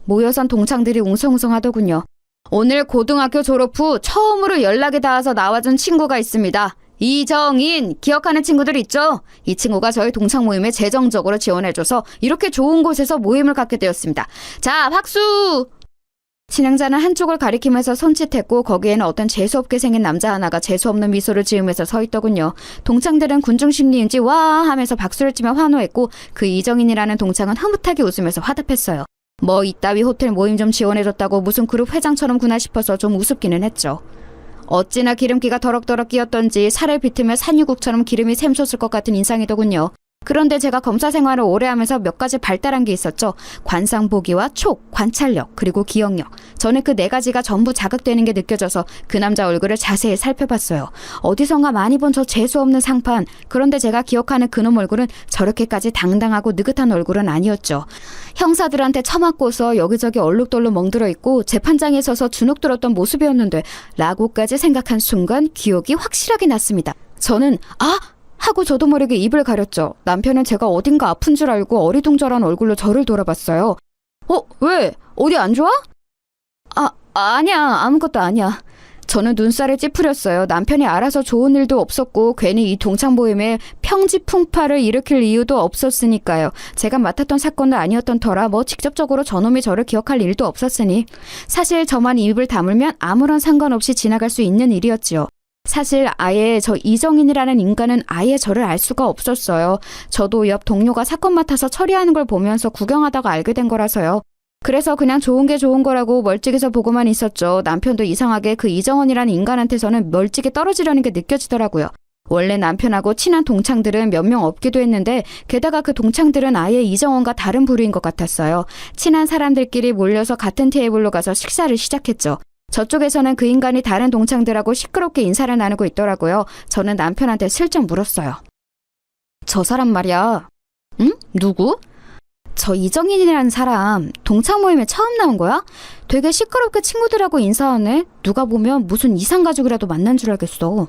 모여선 동창들이 웅성웅성 하더군요. 오늘 고등학교 졸업 후 처음으로 연락이 닿아서 나와준 친구가 있습니다. 이정인 기억하는 친구들 있죠? 이 친구가 저희 동창 모임에 재정적으로 지원해줘서 이렇게 좋은 곳에서 모임을 갖게 되었습니다. 자, 박수! 진행자는 한쪽을 가리키면서 손짓했고 거기에는 어떤 재수없게 생긴 남자 하나가 재수없는 미소를 지으면서 서 있더군요. 동창들은 군중심리인지 와 하면서 박수를 치며 환호했고 그 이정인이라는 동창은 흐뭇하게 웃으면서 화답했어요. 뭐 이따위 호텔 모임 좀 지원해줬다고 무슨 그룹 회장처럼 구나 싶어서 좀 우습기는 했죠. 어찌나 기름기가 더럭더럭 끼었던지 살을 비트며 산유국처럼 기름이 샘솟을 것 같은 인상이더군요. 그런데 제가 검사 생활을 오래 하면서 몇 가지 발달한 게 있었죠. 관상보기와 촉, 관찰력, 그리고 기억력. 저는 그 네 가지가 전부 자극되는 게 느껴져서 그 남자 얼굴을 자세히 살펴봤어요. 어디선가 많이 본 저 재수없는 상판. 그런데 제가 기억하는 그놈 얼굴은 저렇게까지 당당하고 느긋한 얼굴은 아니었죠. 형사들한테 처맞고서 여기저기 얼룩덜룩 멍들어 있고 재판장에 서서 주눅 들었던 모습이었는데 라고까지 생각한 순간 기억이 확실하게 났습니다. 저는 하고 저도 모르게 입을 가렸죠. 남편은 제가 어딘가 아픈 줄 알고 어리둥절한 얼굴로 저를 돌아봤어요. 왜? 어디 안 좋아? 아니야. 아무것도 아니야. 저는 눈살을 찌푸렸어요. 남편이 알아서 좋은 일도 없었고 괜히 이 동창 모임에 평지풍파를 일으킬 이유도 없었으니까요. 제가 맡았던 사건도 아니었던 터라 뭐 직접적으로 저놈이 저를 기억할 일도 없었으니 사실 저만 입을 다물면 아무런 상관없이 지나갈 수 있는 일이었지요. 사실 아예 저 이정인이라는 인간은 아예 저를 알 수가 없었어요. 저도 옆 동료가 사건 맡아서 처리하는 걸 보면서 구경하다가 알게 된 거라서요. 그래서 그냥 좋은 게 좋은 거라고 멀찍이서 보고만 있었죠. 남편도 이상하게 그 이정원이라는 인간한테서는 멀찍이 떨어지려는 게 느껴지더라고요. 원래 남편하고 친한 동창들은 몇 명 없기도 했는데 게다가 그 동창들은 아예 이정원과 다른 부류인 것 같았어요. 친한 사람들끼리 몰려서 같은 테이블로 가서 식사를 시작했죠. 저쪽에서는 그 인간이 다른 동창들하고 시끄럽게 인사를 나누고 있더라고요. 저는 남편한테 슬쩍 물었어요. 저 사람 말이야. 응? 누구? 저 이정인이라는 사람 동창 모임에 처음 나온 거야? 되게 시끄럽게 친구들하고 인사하네. 누가 보면 무슨 이상가족이라도 만난 줄 알겠어.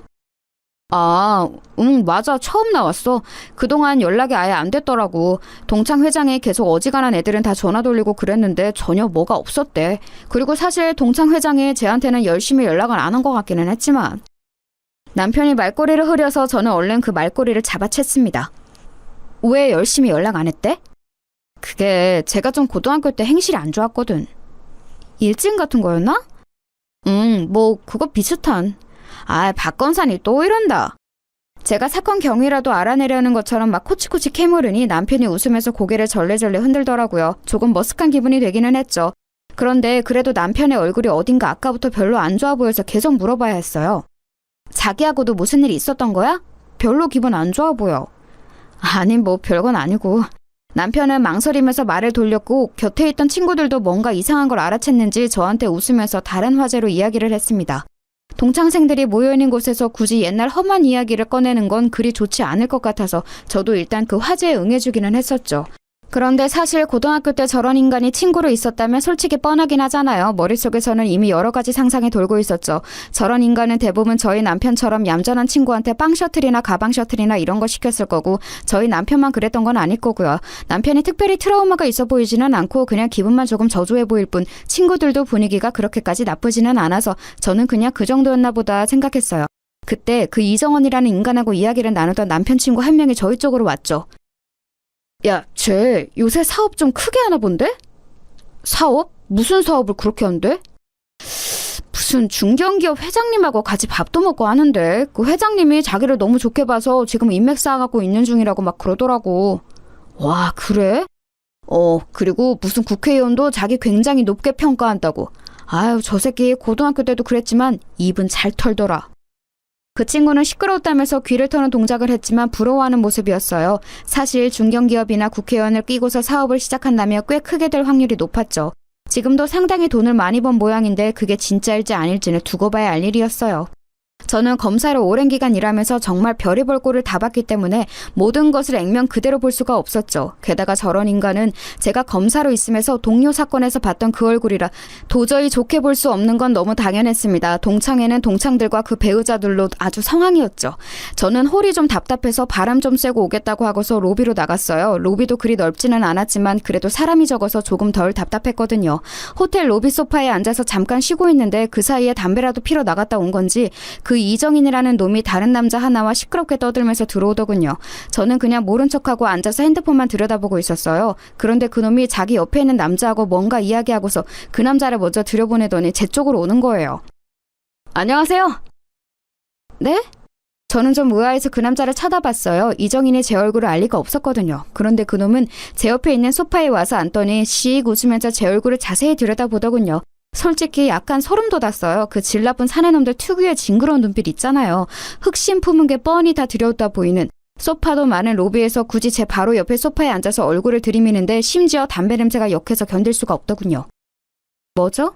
맞아. 처음 나왔어. 그동안 연락이 아예 안 됐더라고. 동창 회장이 계속 어지간한 애들은 다 전화 돌리고 그랬는데 전혀 뭐가 없었대. 그리고 사실 동창 회장이 쟤한테는 열심히 연락을 안 한 것 같기는 했지만. 남편이 말꼬리를 흐려서 저는 얼른 그 말꼬리를 잡아챘습니다. 왜 열심히 연락 안 했대? 그게 제가 좀 고등학교 때 행실이 안 좋았거든. 일진 같은 거였나? 뭐 그거 비슷한. 박건산이 또 이런다. 제가 사건 경위라도 알아내려는 것처럼 막 코치코치 캐물으니 남편이 웃으면서 고개를 절레절레 흔들더라고요. 조금 머쓱한 기분이 되기는 했죠. 그런데 그래도 남편의 얼굴이 어딘가 아까부터 별로 안 좋아 보여서 계속 물어봐야 했어요. 자기하고도 무슨 일이 있었던 거야? 별로 기분 안 좋아 보여. 아니 뭐 별건 아니고. 남편은 망설이면서 말을 돌렸고 곁에 있던 친구들도 뭔가 이상한 걸 알아챘는지 저한테 웃으면서 다른 화제로 이야기를 했습니다. 동창생들이 모여있는 곳에서 굳이 옛날 험한 이야기를 꺼내는 건 그리 좋지 않을 것 같아서 저도 일단 그 화제에 응해주기는 했었죠. 그런데 사실 고등학교 때 저런 인간이 친구로 있었다면 솔직히 뻔하긴 하잖아요. 머릿속에서는 이미 여러 가지 상상이 돌고 있었죠. 저런 인간은 대부분 저희 남편처럼 얌전한 친구한테 빵 셔틀이나 가방 셔틀이나 이런 거 시켰을 거고 저희 남편만 그랬던 건 아닐 거고요. 남편이 특별히 트라우마가 있어 보이지는 않고 그냥 기분만 조금 저조해 보일 뿐 친구들도 분위기가 그렇게까지 나쁘지는 않아서 저는 그냥 그 정도였나 보다 생각했어요. 그때 그 이정원이라는 인간하고 이야기를 나누던 남편 친구 한 명이 저희 쪽으로 왔죠. 야, 쟤 요새 사업 좀 크게 하나 본데? 사업? 무슨 사업을 그렇게 한대? 무슨 중견기업 회장님하고 같이 밥도 먹고 하는데 그 회장님이 자기를 너무 좋게 봐서 지금 인맥 쌓아가고 있는 중이라고 막 그러더라고. 와, 그래? 그리고 무슨 국회의원도 자기 굉장히 높게 평가한다고. 아유, 저 새끼 고등학교 때도 그랬지만 입은 잘 털더라. 그 친구는 시끄러웠다면서 귀를 터는 동작을 했지만 부러워하는 모습이었어요. 사실 중견기업이나 국회의원을 끼고서 사업을 시작한다면 꽤 크게 될 확률이 높았죠. 지금도 상당히 돈을 많이 번 모양인데 그게 진짜일지 아닐지는 두고 봐야 알 일이었어요. 저는 검사로 오랜 기간 일하면서 정말 별의별 꼴을 다 봤기 때문에 모든 것을 액면 그대로 볼 수가 없었죠. 게다가 저런 인간은 제가 검사로 있으면서 동료 사건에서 봤던 그 얼굴이라 도저히 좋게 볼 수 없는 건 너무 당연했습니다. 동창회는 동창들과 그 배우자들로 아주 성황이었죠. 저는 홀이 좀 답답해서 바람 좀 쐬고 오겠다고 하고서 로비로 나갔어요. 로비도 그리 넓지는 않았지만 그래도 사람이 적어서 조금 덜 답답했거든요. 호텔 로비 소파에 앉아서 잠깐 쉬고 있는데 그 사이에 담배라도 피러 나갔다 온 건지 그 이정인이라는 놈이 다른 남자 하나와 시끄럽게 떠들면서 들어오더군요. 저는 그냥 모른 척하고 앉아서 핸드폰만 들여다보고 있었어요. 그런데 그 놈이 자기 옆에 있는 남자하고 뭔가 이야기하고서 그 남자를 먼저 들여보내더니 제 쪽으로 오는 거예요. 안녕하세요. 네? 저는 좀 의아해서 그 남자를 쳐다봤어요. 이정인이 제 얼굴을 알 리가 없었거든요. 그런데 그 놈은 제 옆에 있는 소파에 와서 앉더니 씩 웃으면서 제 얼굴을 자세히 들여다보더군요. 솔직히 약간 소름 돋았어요. 그 질 나쁜 사내놈들 특유의 징그러운 눈빛 있잖아요. 흑심 품은 게 뻔히 다 들여다 보이는. 소파도 많은 로비에서 굳이 제 바로 옆에 소파에 앉아서 얼굴을 들이미는데 심지어 담배 냄새가 역해서 견딜 수가 없더군요. 뭐죠?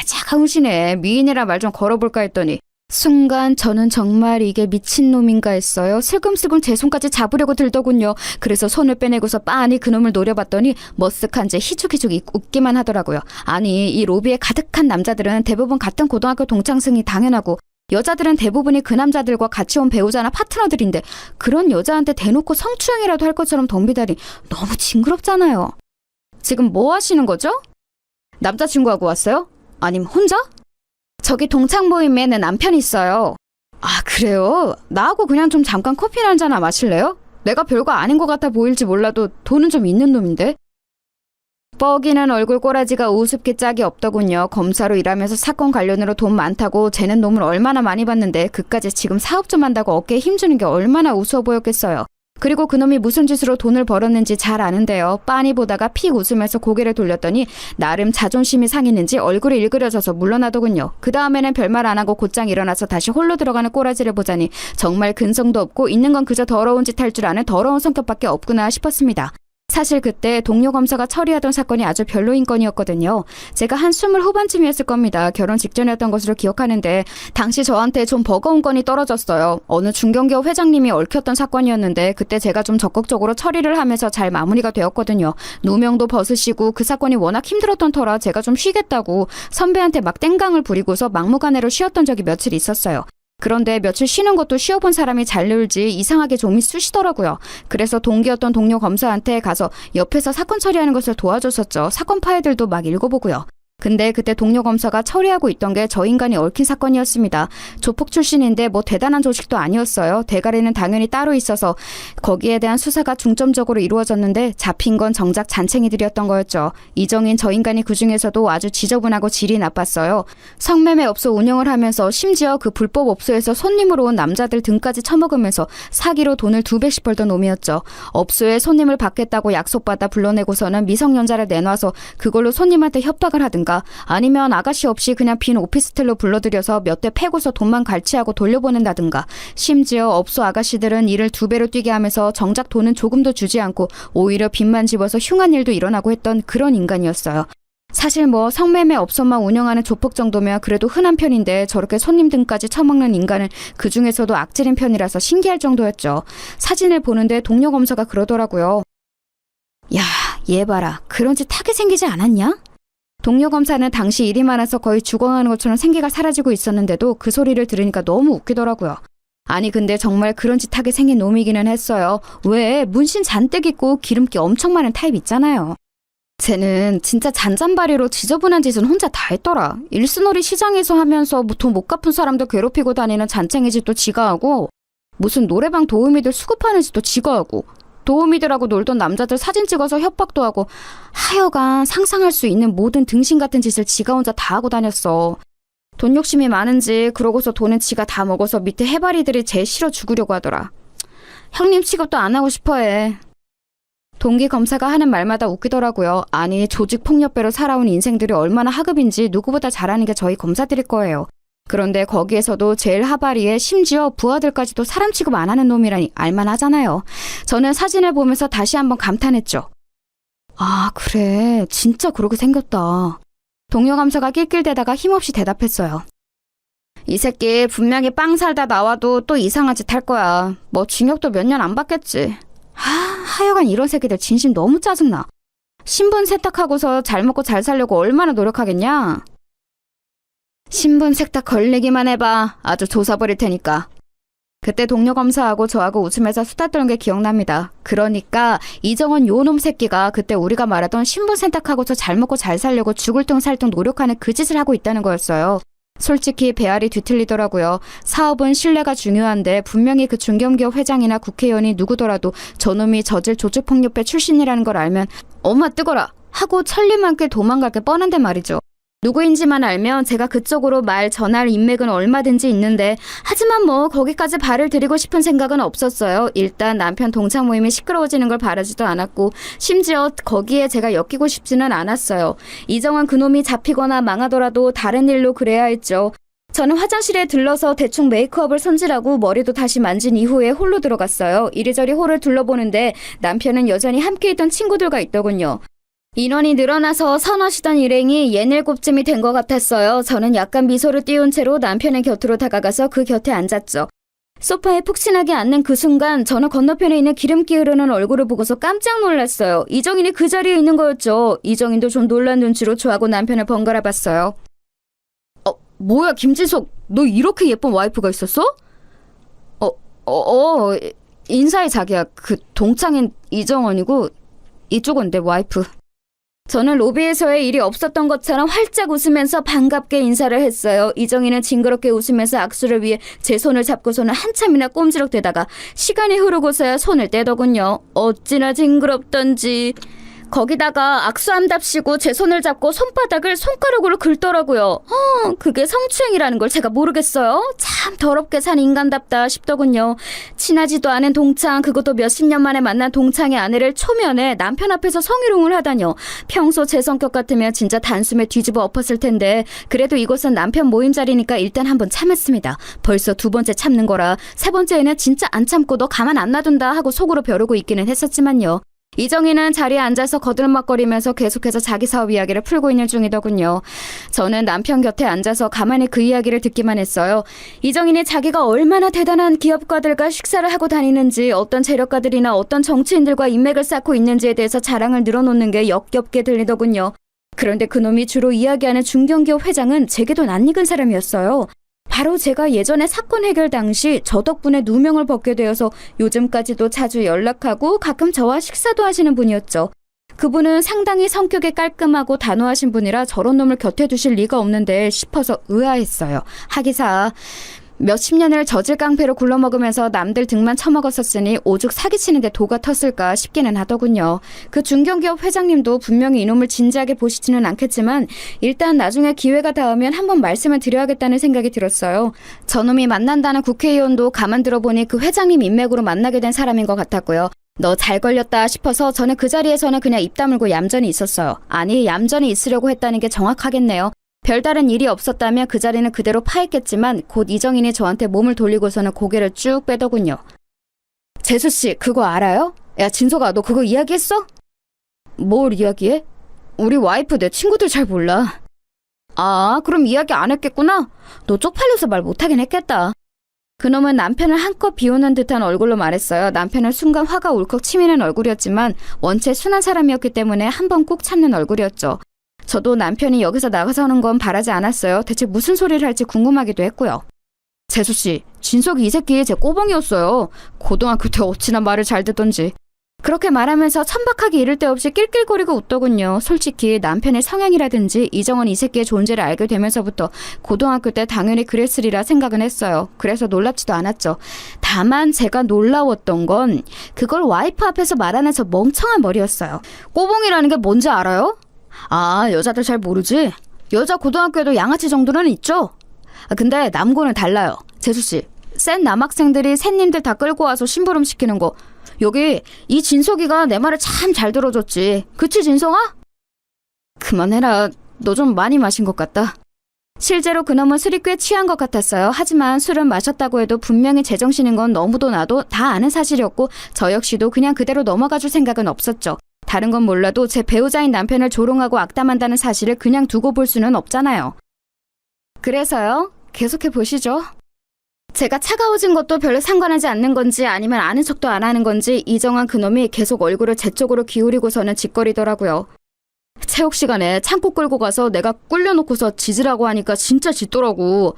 차가우시네. 미인이라 말 좀 걸어볼까 했더니 순간 저는 정말 이게 미친놈인가 했어요. 슬금슬금 제 손까지 잡으려고 들더군요. 그래서 손을 빼내고서 빤히 그놈을 노려봤더니 머쓱한 채 희죽희죽 웃기만 하더라고요. 아니, 이 로비에 가득한 남자들은 대부분 같은 고등학교 동창생이 당연하고 여자들은 대부분이 그 남자들과 같이 온 배우자나 파트너들인데 그런 여자한테 대놓고 성추행이라도 할 것처럼 덤비다니 너무 징그럽잖아요. 지금 뭐 하시는 거죠? 남자친구하고 왔어요? 아님 혼자? 저기 동창 모임에 내 남편이 있어요. 아, 그래요? 나하고 그냥 좀 잠깐 커피나 한잔 마실래요? 내가 별거 아닌 것 같아 보일지 몰라도 돈은 좀 있는 놈인데. 뻐기는 얼굴 꼬라지가 우습게 짝이 없더군요. 검사로 일하면서 사건 관련으로 돈 많다고 쟤는 놈을 얼마나 많이 봤는데 그까지 지금 사업 좀 한다고 어깨에 힘주는 게 얼마나 우스워 보였겠어요. 그리고 그놈이 무슨 짓으로 돈을 벌었는지 잘 아는데요. 빤히 보다가 픽 웃으면서 고개를 돌렸더니 나름 자존심이 상했는지 얼굴이 일그러져서 물러나더군요. 그 다음에는 별말 안 하고 곧장 일어나서 다시 홀로 들어가는 꼬라지를 보자니 정말 근성도 없고 있는 건 그저 더러운 짓 할 줄 아는 더러운 성격밖에 없구나 싶었습니다. 사실 그때 동료 검사가 처리하던 사건이 아주 별로인 건이었거든요. 제가 한 20 후반쯤이었을 겁니다. 결혼 직전이었던 것으로 기억하는데 당시 저한테 좀 버거운 건이 떨어졌어요. 어느 중견기업 회장님이 얽혔던 사건이었는데 그때 제가 좀 적극적으로 처리를 하면서 잘 마무리가 되었거든요. 누명도 벗으시고 그 사건이 워낙 힘들었던 터라 제가 좀 쉬겠다고 선배한테 막 땡강을 부리고서 막무가내로 쉬었던 적이 며칠 있었어요. 그런데 며칠 쉬는 것도 쉬어본 사람이 잘 늘지 이상하게 좀이 쑤시더라고요. 그래서 동기였던 동료 검사한테 가서 옆에서 사건 처리하는 것을 도와줬었죠. 사건 파일들도 막 읽어보고요. 근데 그때 동료 검사가 처리하고 있던 게 저 인간이 얽힌 사건이었습니다. 조폭 출신인데 뭐 대단한 조직도 아니었어요. 대가리는 당연히 따로 있어서 거기에 대한 수사가 중점적으로 이루어졌는데 잡힌 건 정작 잔챙이들이었던 거였죠. 이정인 저 인간이 그중에서도 아주 지저분하고 질이 나빴어요. 성매매 업소 운영을 하면서 심지어 그 불법 업소에서 손님으로 온 남자들 등까지 처먹으면서 사기로 돈을 2배씩 벌던 놈이었죠. 업소에 손님을 받겠다고 약속받아 불러내고서는 미성년자를 내놔서 그걸로 손님한테 협박을 하든가 아니면 아가씨 없이 그냥 빈 오피스텔로 불러들여서 몇 대 패고서 돈만 갈취하고 돌려보낸다든가 심지어 업소 아가씨들은 일을 2배로 뛰게 하면서 정작 돈은 조금도 주지 않고 오히려 빚만 집어서 흉한 일도 일어나고 했던 그런 인간이었어요. 사실 뭐 성매매 업소만 운영하는 조폭 정도면 그래도 흔한 편인데 저렇게 손님 등까지 처먹는 인간은 그중에서도 악질인 편이라서 신기할 정도였죠. 사진을 보는데 동료 검사가 그러더라고요. 야, 얘 봐라. 그런 짓 하게 생기지 않았냐? 동료 검사는 당시 일이 많아서 거의 죽어가는 것처럼 생기가 사라지고 있었는데도 그 소리를 들으니까 너무 웃기더라고요. 아니 근데 정말 그런 짓 하게 생긴 놈이기는 했어요. 왜 문신 잔뜩 있고 기름기 엄청 많은 타입 있잖아요. 쟤는 진짜 잔잔바리로 지저분한 짓은 혼자 다 했더라. 일순월이 시장에서 하면서 돈 못 갚은 사람들 괴롭히고 다니는 잔챙이 짓도 지가 하고 무슨 노래방 도우미들 수급하는 짓도 지가 하고 도우미들하고 놀던 남자들 사진 찍어서 협박도 하고 하여간 상상할 수 있는 모든 등신 같은 짓을 지가 혼자 다 하고 다녔어. 돈 욕심이 많은지 그러고서 돈은 지가 다 먹어서 밑에 해바리들이 제일 싫어 죽으려고 하더라. 형님 취급도 안 하고 싶어해. 동기 검사가 하는 말마다 웃기더라고요. 아니 조직 폭력배로 살아온 인생들이 얼마나 하급인지 누구보다 잘 아는 게 저희 검사들일 거예요. 그런데 거기에서도 제일 하바리에 심지어 부하들까지도 사람 취급 안 하는 놈이라니 알만하잖아요. 저는 사진을 보면서 다시 한번 감탄했죠. 아 그래 진짜 그러게 생겼다. 동료 감사가 낄낄대다가 힘없이 대답했어요. 이 새끼 분명히 빵 살다 나와도 또 이상한 짓 할 거야. 뭐 징역도 몇 년 안 받겠지. 하여간 이런 새끼들 진심 너무 짜증나. 신분 세탁하고서 잘 먹고 잘 살려고 얼마나 노력하겠냐? 신분 세탁 걸리기만 해봐. 아주 조사 버릴 테니까. 그때 동료 검사하고 저하고 웃으면서 수다 떠는 게 기억납니다. 그러니까 이정원 요놈 새끼가 그때 우리가 말하던 신분 세탁하고서 잘 먹고 잘 살려고 죽을 둥 살 둥 노력하는 그 짓을 하고 있다는 거였어요. 솔직히 배알이 뒤틀리더라고요. 사업은 신뢰가 중요한데 분명히 그 중견기업 회장이나 국회의원이 누구더라도 저놈이 저질 조직폭력배 출신이라는 걸 알면 엄마 뜨거라 하고 천리만께 도망갈 게 뻔한데 말이죠. 누구인지만 알면 제가 그쪽으로 말 전할 인맥은 얼마든지 있는데 하지만 뭐 거기까지 발을 들이고 싶은 생각은 없었어요. 일단 남편 동창 모임이 시끄러워지는 걸 바라지도 않았고 심지어 거기에 제가 엮이고 싶지는 않았어요. 이정원 그놈이 잡히거나 망하더라도 다른 일로 그래야 했죠. 저는 화장실에 들러서 대충 메이크업을 손질하고 머리도 다시 만진 이후에 홀로 들어갔어요. 이리저리 홀을 둘러보는데 남편은 여전히 함께 있던 친구들과 있더군요. 인원이 늘어나서 서너시던 일행이 67쯤이 된 것 같았어요. 저는 약간 미소를 띄운 채로 남편의 곁으로 다가가서 그 곁에 앉았죠. 소파에 푹신하게 앉는 그 순간 저는 건너편에 있는 기름기 흐르는 얼굴을 보고서 깜짝 놀랐어요. 이정인이 그 자리에 있는 거였죠. 이정인도 좀 놀란 눈치로 저하고 남편을 번갈아 봤어요. 뭐야 김진석, 너 이렇게 예쁜 와이프가 있었어? 인사해 자기야. 그 동창인 이정원이고 이쪽은 내 와이프. 저는 로비에서의 일이 없었던 것처럼 활짝 웃으면서 반갑게 인사를 했어요. 이정희는 징그럽게 웃으면서 악수를 위해 제 손을 잡고서는 한참이나 꼼지락대다가 시간이 흐르고서야 손을 떼더군요. 어찌나 징그럽던지. 거기다가 악수함답시고 제 손을 잡고 손바닥을 손가락으로 긁더라고요. 그게 성추행이라는 걸 제가 모르겠어요? 참 더럽게 산 인간답다 싶더군요. 친하지도 않은 동창, 그것도 몇십 년 만에 만난 동창의 아내를 초면에 남편 앞에서 성희롱을 하다뇨. 평소 제 성격 같으면 진짜 단숨에 뒤집어 엎었을 텐데 그래도 이곳은 남편 모임 자리니까 일단 한번 참았습니다. 벌써 두 번째 참는 거라 세 번째에는 진짜 안 참고 너 가만 안 놔둔다 하고 속으로 벼르고 있기는 했었지만요. 이정희는 자리에 앉아서 거들먹거리면서 계속해서 자기 사업 이야기를 풀고 있는 중이더군요. 저는 남편 곁에 앉아서 가만히 그 이야기를 듣기만 했어요. 이정희는 자기가 얼마나 대단한 기업가들과 식사를 하고 다니는지, 어떤 재력가들이나 어떤 정치인들과 인맥을 쌓고 있는지에 대해서 자랑을 늘어놓는 게 역겹게 들리더군요. 그런데 그놈이 주로 이야기하는 중견기업 회장은 제게도 낯익은 사람이었어요. 바로 제가 예전에 사건 해결 당시 저 덕분에 누명을 벗게 되어서 요즘까지도 자주 연락하고 가끔 저와 식사도 하시는 분이었죠. 그분은 상당히 성격이 깔끔하고 단호하신 분이라 저런 놈을 곁에 두실 리가 없는데 싶어서 의아했어요. 하기사 몇십 년을 저질 깡패로 굴러먹으면서 남들 등만 처먹었었으니 오죽 사기치는데 도가 텄을까 싶기는 하더군요. 그 중견기업 회장님도 분명히 이놈을 진지하게 보시지는 않겠지만 일단 나중에 기회가 닿으면 한번 말씀을 드려야겠다는 생각이 들었어요. 저놈이 만난다는 국회의원도 가만 들어보니 그 회장님 인맥으로 만나게 된 사람인 것 같았고요. 너 잘 걸렸다 싶어서 저는 그 자리에서는 그냥 입 다물고 얌전히 있었어요. 아니, 얌전히 있으려고 했다는 게 정확하겠네요. 별다른 일이 없었다면 그 자리는 그대로 파했겠지만 곧 이정인이 저한테 몸을 돌리고서는 고개를 쭉 빼더군요. 재수씨, 그거 알아요? 야, 진석아, 너 그거 이야기했어? 뭘 이야기해? 우리 와이프 내 친구들 잘 몰라. 아, 그럼 이야기 안 했겠구나? 너 쪽팔려서 말 못하긴 했겠다. 그놈은 남편을 한껏 비우는 듯한 얼굴로 말했어요. 남편은 순간 화가 울컥 치미는 얼굴이었지만 원체 순한 사람이었기 때문에 한 번 꾹 참는 얼굴이었죠. 저도 남편이 여기서 나가서는 건 바라지 않았어요. 대체 무슨 소리를 할지 궁금하기도 했고요. 재수씨, 진석이 이 새끼 제 꼬봉이었어요. 고등학교 때 어찌나 말을 잘 듣던지. 그렇게 말하면서 천박하게 이를 데 없이 낄낄거리고 웃더군요. 솔직히 남편의 성향이라든지 이정원 이 새끼의 존재를 알게 되면서부터 고등학교 때 당연히 그랬으리라 생각은 했어요. 그래서 놀랍지도 않았죠. 다만 제가 놀라웠던 건 그걸 와이프 앞에서 말하는 저 멍청한 머리였어요. 꼬봉이라는 게 뭔지 알아요? 아, 여자들 잘 모르지? 여자 고등학교에도 양아치 정도는 있죠? 근데 남고는 달라요. 재수씨, 센 남학생들이 샌님들 다 끌고 와서 심부름 시키는 거, 여기 이 진석이가 내 말을 참 잘 들어줬지. 그치 진성아? 그만해라. 너 좀 많이 마신 것 같다. 실제로 그놈은 술이 꽤 취한 것 같았어요. 하지만 술은 마셨다고 해도 분명히 제정신인 건 너무도 나도 다 아는 사실이었고 저 역시도 그냥 그대로 넘어가줄 생각은 없었죠. 다른 건 몰라도 제 배우자인 남편을 조롱하고 악담한다는 사실을 그냥 두고 볼 수는 없잖아요. 그래서요. 계속해 보시죠. 제가 차가워진 것도 별로 상관하지 않는 건지 아니면 아는 척도 안 하는 건지 이정환 그놈이 계속 얼굴을 제 쪽으로 기울이고서는 짓거리더라고요. 체육 시간에 창고 끌고 가서 내가 꿀려놓고서 짖으라고 하니까 진짜 짖더라고.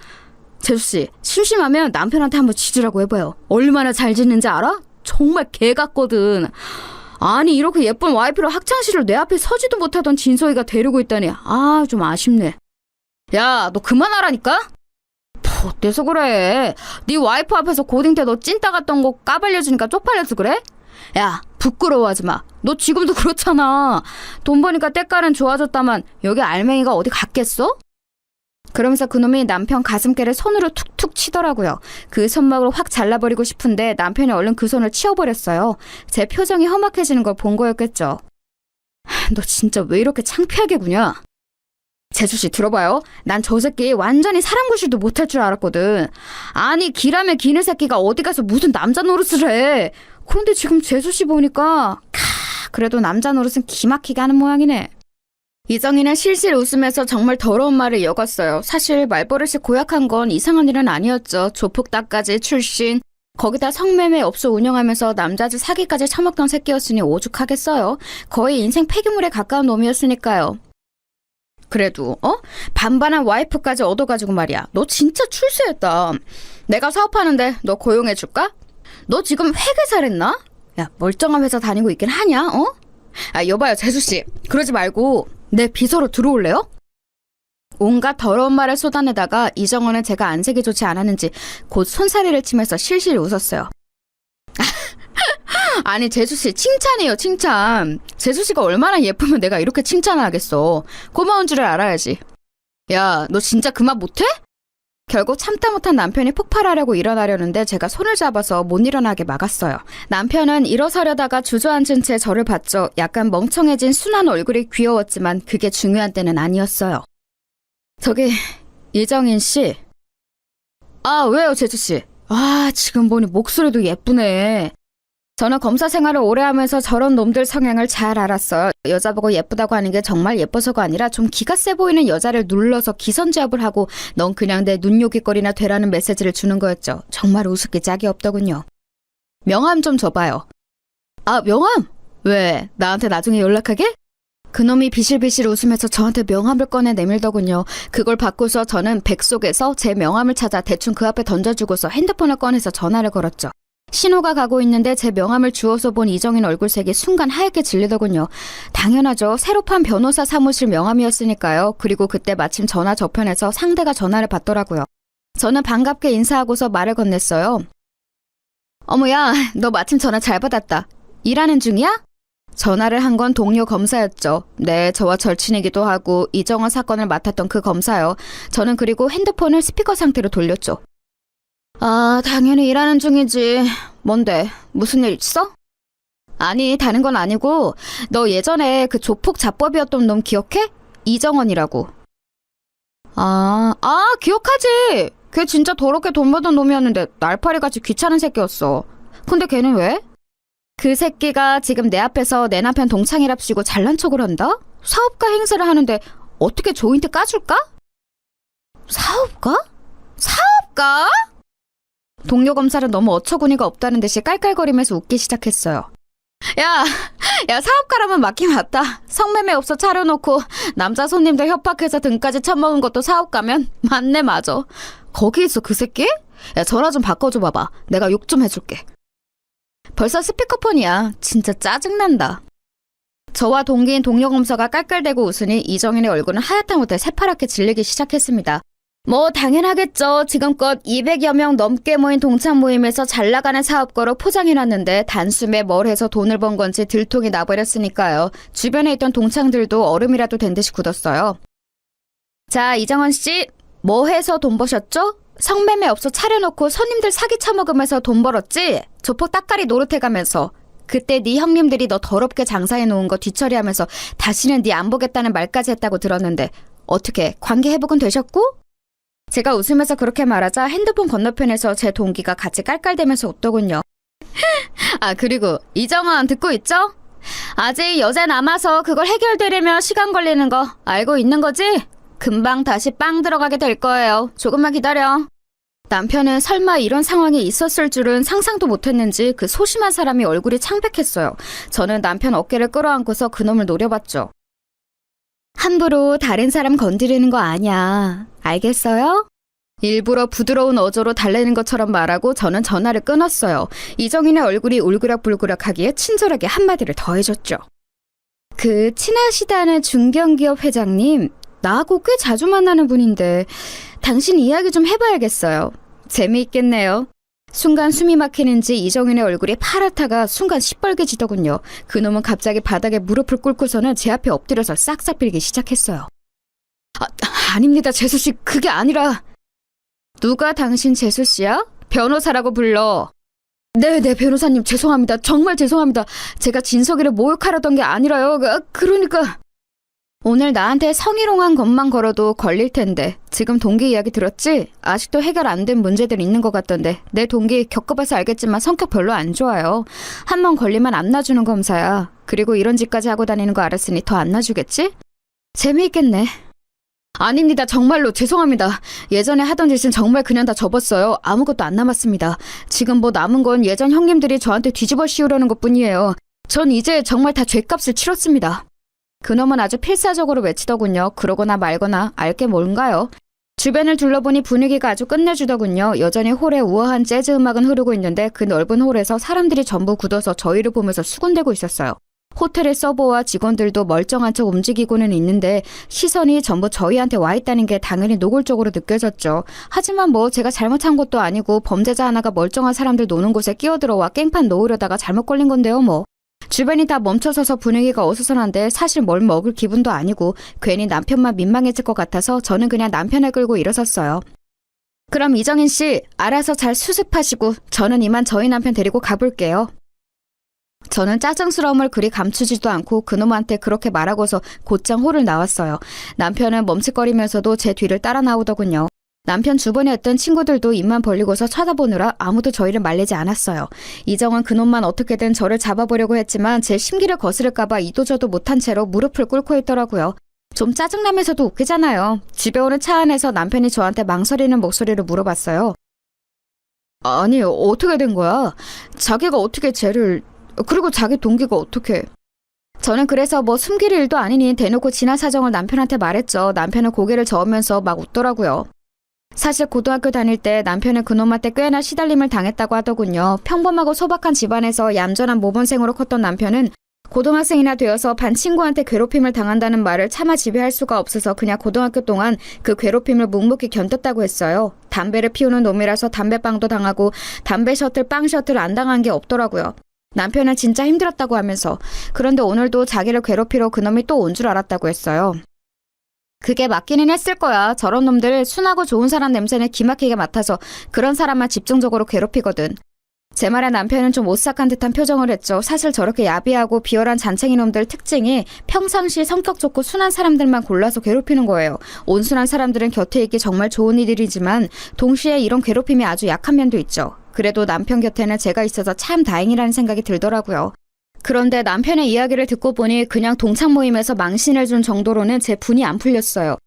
재수씨, 심심하면 남편한테 한번 짖으라고 해봐요. 얼마나 잘 짖는지 알아? 정말 개 같거든. 아니 이렇게 예쁜 와이프를 학창시절 내 앞에 서지도 못하던 진서이가 데리고 있다니 좀 아쉽네. 야, 너 그만하라니까? 어때서 그래? 네 와이프 앞에서 고딩 때 너 찐따 같던 거 까발려주니까 쪽팔려서 그래? 야, 부끄러워하지 마. 너 지금도 그렇잖아. 돈 버니까 때깔은 좋아졌다만 여기 알맹이가 어디 갔겠어? 그러면서 그놈이 남편 가슴께를 손으로 툭툭 치더라고요. 그 손목을 확 잘라버리고 싶은데 남편이 얼른 그 손을 치워버렸어요. 제 표정이 험악해지는 걸 본 거였겠죠. 너 진짜 왜 이렇게 창피하게 구냐? 재수씨 들어봐요. 난 저 새끼 완전히 사람 구실도 못할 줄 알았거든. 아니 기라면 기는 새끼가 어디 가서 무슨 남자 노릇을 해. 그런데 지금 재수씨 보니까 그래도 남자 노릇은 기막히게 하는 모양이네. 이정희는 실실 웃으면서 정말 더러운 말을 이어갔어요. 사실 말버릇이 고약한 건 이상한 일은 아니었죠. 조폭따까지 출신, 거기다 성매매 업소 운영하면서 남자들 사기까지 처먹던 새끼였으니 오죽하겠어요. 거의 인생 폐기물에 가까운 놈이었으니까요. 그래도 반반한 와이프까지 얻어가지고 말이야. 너 진짜 출세했다. 내가 사업하는데 너 고용해줄까? 너 지금 회계사랬나? 야, 멀쩡한 회사 다니고 있긴 하냐? 여봐요 재수씨, 그러지 말고 내 비서로 들어올래요? 온갖 더러운 말을 쏟아내다가 이정원은 제가 안색이 좋지 않았는지 곧 손사래를 치면서 실실 웃었어요. 아니 재수씨 칭찬이에요, 칭찬. 재수씨가 얼마나 예쁘면 내가 이렇게 칭찬을 하겠어. 고마운 줄을 알아야지. 야, 너 진짜 그 말 못해? 결국 참다 못한 남편이 폭발하려고 일어나려는데 제가 손을 잡아서 못 일어나게 막았어요. 남편은 일어서려다가 주저앉은 채 저를 봤죠. 약간 멍청해진 순한 얼굴이 귀여웠지만 그게 중요한 때는 아니었어요. 저기 이정인 씨. 왜요 재수씨? 지금 보니 목소리도 예쁘네. 저는 검사 생활을 오래 하면서 저런 놈들 성향을 잘 알았어요. 여자 보고 예쁘다고 하는 게 정말 예뻐서가 아니라 좀 기가 세 보이는 여자를 눌러서 기선제압을 하고 넌 그냥 내 눈요깃거리나 되라는 메시지를 주는 거였죠. 정말 우습게 짝이 없더군요. 명함 좀 줘봐요. 명함? 왜? 나한테 나중에 연락하게? 그놈이 비실비실 웃으면서 저한테 명함을 꺼내 내밀더군요. 그걸 받고서 저는 백 속에서 제 명함을 찾아 대충 그 앞에 던져주고서 핸드폰을 꺼내서 전화를 걸었죠. 신호가 가고 있는데 제 명함을 주워서 본 이정인 얼굴색이 순간 하얗게 질리더군요. 당연하죠. 새로 판 변호사 사무실 명함이었으니까요. 그리고 그때 마침 전화 저편에서 상대가 전화를 받더라고요. 저는 반갑게 인사하고서 말을 건넸어요. 어머야, 너 마침 전화 잘 받았다. 일하는 중이야? 전화를 한 건 동료 검사였죠. 네, 저와 절친이기도 하고 이정원 사건을 맡았던 그 검사요. 저는 그리고 핸드폰을 스피커 상태로 돌렸죠. 당연히 일하는 중이지. 뭔데? 무슨 일 있어? 아니, 다른 건 아니고 너 예전에 그 조폭 자법이었던 놈 기억해? 이정원이라고. 기억하지. 걔 진짜 더럽게 돈 벌던 놈이었는데 날파리같이 귀찮은 새끼였어. 근데 걔는 왜? 그 새끼가 지금 내 앞에서 내 남편 동창이랍시고 잘난 척을 한다? 사업가 행세를 하는데 어떻게 조인트 까줄까? 사업가? 사업가? 동료 검사는 너무 어처구니가 없다는 듯이 깔깔거리면서 웃기 시작했어요. 야, 사업가라면 맞긴 맞다. 성매매 업소 차려놓고 남자 손님들 협박해서 등까지 쳐먹은 것도 사업가면 맞네, 맞아. 거기 있어 그 새끼? 야, 전화 좀 바꿔줘 봐봐. 내가 욕 좀 해줄게. 벌써 스피커폰이야. 진짜 짜증난다. 저와 동기인 동료 검사가 깔깔대고 웃으니 이정인의 얼굴은 하얗다못해 새파랗게 질리기 시작했습니다. 뭐 당연하겠죠. 지금껏 200여 명 넘게 모인 동창 모임에서 잘나가는 사업가로 포장해놨는데 단숨에 뭘 해서 돈을 번 건지 들통이 나버렸으니까요. 주변에 있던 동창들도 얼음이라도 된 듯이 굳었어요. 자, 이정원 씨, 뭐 해서 돈 버셨죠? 성매매 업소 차려놓고 손님들 사기 쳐먹으면서 돈 벌었지? 조폭 따까리 노릇해가면서. 그때 네 형님들이 너 더럽게 장사해놓은 거 뒤처리하면서 다시는 네 안 보겠다는 말까지 했다고 들었는데 어떻게 관계 회복은 되셨고? 제가 웃으면서 그렇게 말하자 핸드폰 건너편에서 제 동기가 같이 깔깔대면서 웃더군요. 그리고 이정원 듣고 있죠? 아직 여자 남아서 그걸 해결되려면 시간 걸리는 거 알고 있는 거지? 금방 다시 빵 들어가게 될 거예요. 조금만 기다려. 남편은 설마 이런 상황이 있었을 줄은 상상도 못했는지 그 소심한 사람이 얼굴이 창백했어요. 저는 남편 어깨를 끌어안고서 그놈을 노려봤죠. 함부로 다른 사람 건드리는 거 아니야. 알겠어요? 일부러 부드러운 어조로 달래는 것처럼 말하고 저는 전화를 끊었어요. 이정인의 얼굴이 울그락불그락하기에 친절하게 한마디를 더해줬죠. 그 친하시다는 중견기업 회장님, 나하고 꽤 자주 만나는 분인데 당신 이야기 좀 해봐야겠어요. 재미있겠네요. 순간 숨이 막히는지 이정인의 얼굴이 파랗다가 순간 시뻘개지더군요. 그놈은 갑자기 바닥에 무릎을 꿇고서는 제 앞에 엎드려서 싹싹 빌기 시작했어요. 아닙니다, 재수씨. 그게 아니라... 누가 당신 재수씨야? 변호사라고 불러. 네, 변호사님 죄송합니다. 정말 죄송합니다. 제가 진석이를 모욕하려던 게 아니라요. 그러니까... 오늘 나한테 성희롱한 것만 걸어도 걸릴 텐데 지금 동기 이야기 들었지? 아직도 해결 안 된 문제들 있는 것 같던데 내 동기 겪어봐서 알겠지만 성격 별로 안 좋아요. 한 번 걸리면 안 놔주는 검사야. 그리고 이런 짓까지 하고 다니는 거 알았으니 더 안 놔주겠지? 재미있겠네. 아닙니다. 정말로 죄송합니다. 예전에 하던 짓은 정말 그냥 다 접었어요. 아무것도 안 남았습니다. 지금 뭐 남은 건 예전 형님들이 저한테 뒤집어 씌우려는 것뿐이에요. 전 이제 정말 다 죗값을 치렀습니다. 그놈은 아주 필사적으로 외치더군요. 그러거나 말거나 알게 뭔가요? 주변을 둘러보니 분위기가 아주 끝내주더군요. 여전히 홀에 우아한 재즈 음악은 흐르고 있는데 그 넓은 홀에서 사람들이 전부 굳어서 저희를 보면서 수군대고 있었어요. 호텔의 서버와 직원들도 멀쩡한 척 움직이고는 있는데 시선이 전부 저희한테 와 있다는 게 당연히 노골적으로 느껴졌죠. 하지만 뭐 제가 잘못한 것도 아니고 범죄자 하나가 멀쩡한 사람들 노는 곳에 끼어들어와 깽판 놓으려다가 잘못 걸린 건데요 뭐. 주변이 다 멈춰서서 분위기가 어수선한데 사실 뭘 먹을 기분도 아니고 괜히 남편만 민망해질 것 같아서 저는 그냥 남편을 끌고 일어섰어요. 그럼 이정인 씨, 알아서 잘 수습하시고 저는 이만 저희 남편 데리고 가볼게요. 저는 짜증스러움을 그리 감추지도 않고 그놈한테 그렇게 말하고서 곧장 홀을 나왔어요. 남편은 멈칫거리면서도 제 뒤를 따라 나오더군요. 남편 주변에 있던 친구들도 입만 벌리고서 쳐다보느라 아무도 저희를 말리지 않았어요. 이정은 그놈만 어떻게든 저를 잡아보려고 했지만 제 심기를 거스를까봐 이도저도 못한 채로 무릎을 꿇고 있더라고요. 좀 짜증나면서도 웃기잖아요. 집에 오는 차 안에서 남편이 저한테 망설이는 목소리로 물어봤어요. 아니, 어떻게 된 거야? 자기가 어떻게 쟤를... 그리고 자기 동기가 어떻게... 저는 그래서 뭐 숨길 일도 아니니 대놓고 지난 사정을 남편한테 말했죠. 남편은 고개를 저으면서 막 웃더라고요. 사실 고등학교 다닐 때 남편은 그놈한테 꽤나 시달림을 당했다고 하더군요. 평범하고 소박한 집안에서 얌전한 모범생으로 컸던 남편은 고등학생이나 되어서 반 친구한테 괴롭힘을 당한다는 말을 차마 지배할 수가 없어서 그냥 고등학교 동안 그 괴롭힘을 묵묵히 견뎠다고 했어요. 담배를 피우는 놈이라서 담배빵도 당하고 담배 셔틀, 빵 셔틀 안 당한 게 없더라고요. 남편은 진짜 힘들었다고 하면서. 그런데 오늘도 자기를 괴롭히러 그놈이 또 온 줄 알았다고 했어요. 그게 맞기는 했을 거야. 저런 놈들 순하고 좋은 사람 냄새는 기막히게 맡아서 그런 사람만 집중적으로 괴롭히거든. 제 말에 남편은 좀 오싹한 듯한 표정을 했죠. 사실 저렇게 야비하고 비열한 잔챙이 놈들 특징이 평상시 성격 좋고 순한 사람들만 골라서 괴롭히는 거예요. 온순한 사람들은 곁에 있기 정말 좋은 이들이지만 동시에 이런 괴롭힘이 아주 약한 면도 있죠. 그래도 남편 곁에는 제가 있어서 참 다행이라는 생각이 들더라고요. 그런데 남편의 이야기를 듣고 보니 그냥 동창 모임에서 망신을 준 정도로는 제 분이 안 풀렸어요.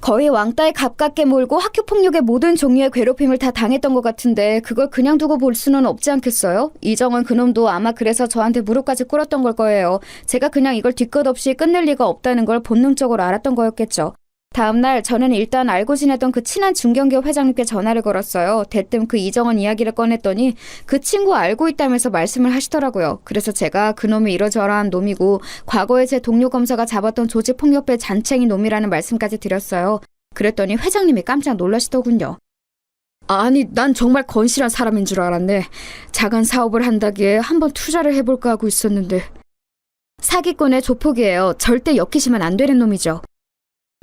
거의 왕따에 가깝게 몰고 학교폭력의 모든 종류의 괴롭힘을 다 당했던 것 같은데 그걸 그냥 두고 볼 수는 없지 않겠어요? 이정은 그놈도 아마 그래서 저한테 무릎까지 꿇었던 걸 거예요. 제가 그냥 이걸 뒤끝 없이 끝낼 리가 없다는 걸 본능적으로 알았던 거였겠죠. 다음날 저는 일단 알고 지내던 그 친한 중견기업 회장님께 전화를 걸었어요. 대뜸 그 이정은 이야기를 꺼냈더니 그 친구 알고 있다면서 말씀을 하시더라고요. 그래서 제가 그놈이 이러저러한 놈이고 과거에 제 동료 검사가 잡았던 조직폭력배 잔챙이 놈이라는 말씀까지 드렸어요. 그랬더니 회장님이 깜짝 놀라시더군요. 아니, 난 정말 건실한 사람인 줄 알았네. 작은 사업을 한다기에 한번 투자를 해볼까 하고 있었는데. 사기꾼의 조폭이에요. 절대 엮이시면 안 되는 놈이죠.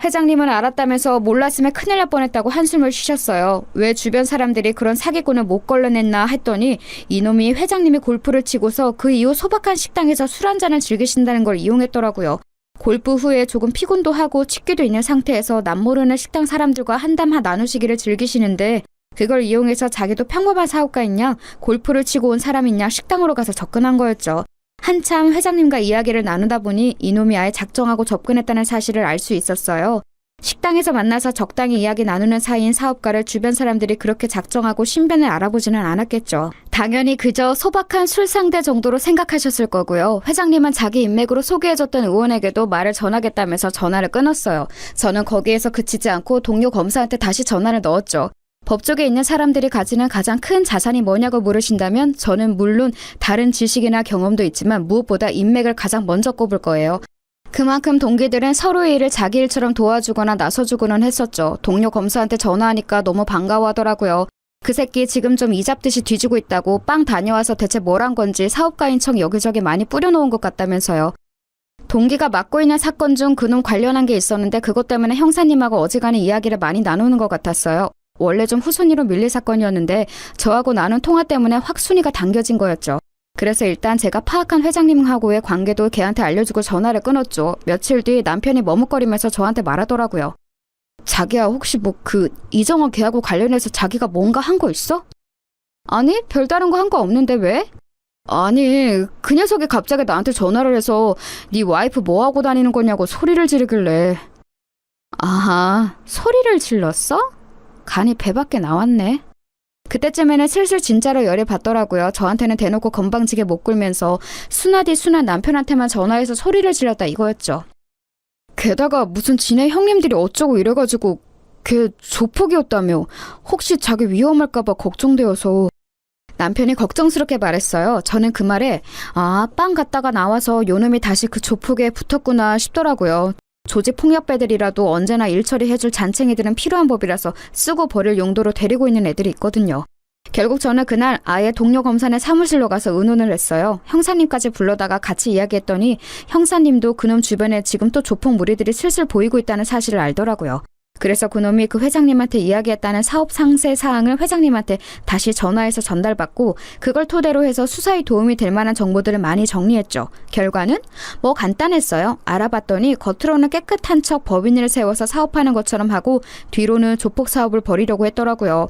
회장님은 알았다면서 몰랐으면 큰일 날 뻔했다고 한숨을 쉬셨어요. 왜 주변 사람들이 그런 사기꾼을 못 걸러냈나 했더니 이놈이 회장님이 골프를 치고서 그 이후 소박한 식당에서 술 한잔을 즐기신다는 걸 이용했더라고요. 골프 후에 조금 피곤도 하고 취기도 있는 상태에서 남모르는 식당 사람들과 한담 나누시기를 즐기시는데 그걸 이용해서 자기도 평범한 사업가이냐 골프를 치고 온 사람이냐 식당으로 가서 접근한 거였죠. 한참 회장님과 이야기를 나누다 보니 이놈이 아예 작정하고 접근했다는 사실을 알 수 있었어요. 식당에서 만나서 적당히 이야기 나누는 사이인 사업가를 주변 사람들이 그렇게 작정하고 신변을 알아보지는 않았겠죠. 당연히 그저 소박한 술 상대 정도로 생각하셨을 거고요. 회장님은 자기 인맥으로 소개해줬던 의원에게도 말을 전하겠다면서 전화를 끊었어요. 저는 거기에서 그치지 않고 동료 검사한테 다시 전화를 넣었죠. 법조계에 있는 사람들이 가지는 가장 큰 자산이 뭐냐고 물으신다면 저는 물론 다른 지식이나 경험도 있지만 무엇보다 인맥을 가장 먼저 꼽을 거예요. 그만큼 동기들은 서로의 일을 자기 일처럼 도와주거나 나서주고는 했었죠. 동료 검사한테 전화하니까 너무 반가워하더라고요. 그 새끼 지금 좀 이잡듯이 뒤지고 있다고 빵 다녀와서 대체 뭘 한 건지 사업가인 척 여기저기 많이 뿌려놓은 것 같다면서요. 동기가 맡고 있는 사건 중 그놈 관련한 게 있었는데 그것 때문에 형사님하고 어지간히 이야기를 많이 나누는 것 같았어요. 원래 좀 후순위로 밀릴 사건이었는데 저하고 나눈 통화 때문에 확 순위가 당겨진 거였죠. 그래서 일단 제가 파악한 회장님하고의 관계도 걔한테 알려주고 전화를 끊었죠. 며칠 뒤 남편이 머뭇거리면서 저한테 말하더라고요. 자기야 혹시 이정원 걔하고 관련해서 자기가 뭔가 한 거 있어? 아니 별다른 거 한 거 없는데 왜? 아니 그 녀석이 갑자기 나한테 전화를 해서 네 와이프 뭐하고 다니는 거냐고 소리를 지르길래. 아하 소리를 질렀어? 간이 배밖에 나왔네. 그때쯤에는 슬슬 진짜로 열이 받더라고요. 저한테는 대놓고 건방지게 못 굴면서 순하디 순한 남편한테만 전화해서 소리를 질렀다 이거였죠. 게다가 무슨 지네 형님들이 어쩌고 이래가지고 걔 조폭이었다며. 혹시 자기 위험할까봐 걱정되어서. 남편이 걱정스럽게 말했어요. 저는 그 말에 빵 갔다가 나와서 요놈이 다시 그 조폭에 붙었구나 싶더라고요. 조직 폭력배들이라도 언제나 일 처리해줄 잔챙이들은 필요한 법이라서 쓰고 버릴 용도로 데리고 있는 애들이 있거든요. 결국 저는 그날 아예 동료 검사네 사무실로 가서 의논을 했어요. 형사님까지 불러다가 같이 이야기했더니 형사님도 그놈 주변에 지금 또 조폭 무리들이 슬슬 보이고 있다는 사실을 알더라고요. 그래서 그놈이 그 회장님한테 이야기했다는 사업 상세 사항을 회장님한테 다시 전화해서 전달받고 그걸 토대로 해서 수사에 도움이 될 만한 정보들을 많이 정리했죠. 결과는 뭐 간단했어요. 알아봤더니 겉으로는 깨끗한 척 법인을 세워서 사업하는 것처럼 하고 뒤로는 조폭 사업을 벌이려고 했더라고요.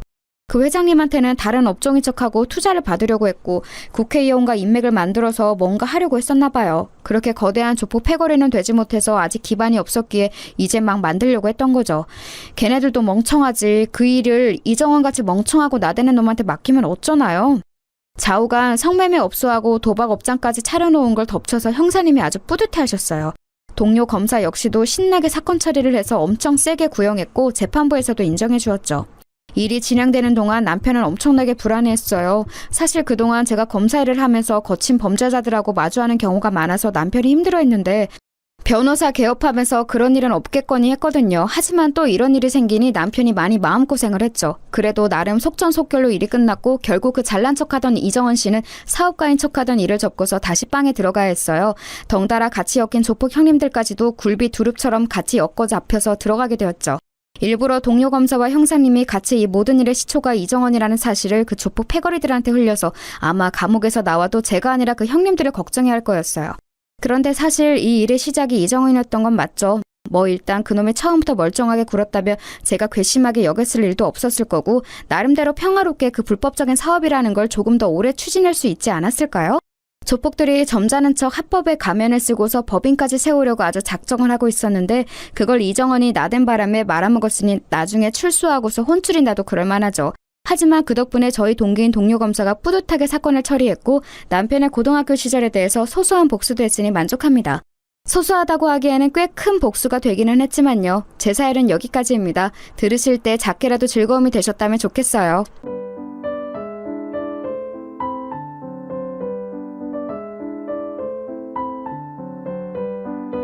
그 회장님한테는 다른 업종인 척하고 투자를 받으려고 했고 국회의원과 인맥을 만들어서 뭔가 하려고 했었나 봐요. 그렇게 거대한 조폭 패거리는 되지 못해서 아직 기반이 없었기에 이제 막 만들려고 했던 거죠. 걔네들도 멍청하지. 그 일을 이정원같이 멍청하고 나대는 놈한테 맡기면 어쩌나요? 좌우간 성매매 업소하고 도박 업장까지 차려놓은 걸 덮쳐서 형사님이 아주 뿌듯해하셨어요. 동료 검사 역시도 신나게 사건 처리를 해서 엄청 세게 구형했고 재판부에서도 인정해 주었죠. 일이 진행되는 동안 남편은 엄청나게 불안해했어요. 사실 그동안 제가 검사 일을 하면서 거친 범죄자들하고 마주하는 경우가 많아서 남편이 힘들어했는데 변호사 개업하면서 그런 일은 없겠거니 했거든요. 하지만 또 이런 일이 생기니 남편이 많이 마음고생을 했죠. 그래도 나름 속전속결로 일이 끝났고 결국 그 잘난 척하던 이정원 씨는 사업가인 척하던 일을 접고서 다시 빵에 들어가야 했어요. 덩달아 같이 엮인 조폭 형님들까지도 굴비 두릅처럼 같이 엮어 잡혀서 들어가게 되었죠. 일부러 동료 검사와 형사님이 같이 이 모든 일의 시초가 이정원이라는 사실을 그 조폭 패거리들한테 흘려서 아마 감옥에서 나와도 제가 아니라 그 형님들을 걱정해야 할 거였어요. 그런데 사실 이 일의 시작이 이정원이었던 건 맞죠. 뭐 일단 그놈이 처음부터 멀쩡하게 굴었다면 제가 괘씸하게 여겼을 일도 없었을 거고 나름대로 평화롭게 그 불법적인 사업이라는 걸 조금 더 오래 추진할 수 있지 않았을까요? 조폭들이 점잖은 척 합법의 가면을 쓰고서 법인까지 세우려고 아주 작정을 하고 있었는데 그걸 이정원이 나댄 바람에 말아먹었으니 나중에 출소하고서 혼쭐이 나도 그럴만하죠. 하지만 그 덕분에 저희 동기인 동료 검사가 뿌듯하게 사건을 처리했고 남편의 고등학교 시절에 대해서 소소한 복수도 했으니 만족합니다. 소소하다고 하기에는 꽤 큰 복수가 되기는 했지만요. 제 사연은 여기까지입니다. 들으실 때 작게라도 즐거움이 되셨다면 좋겠어요.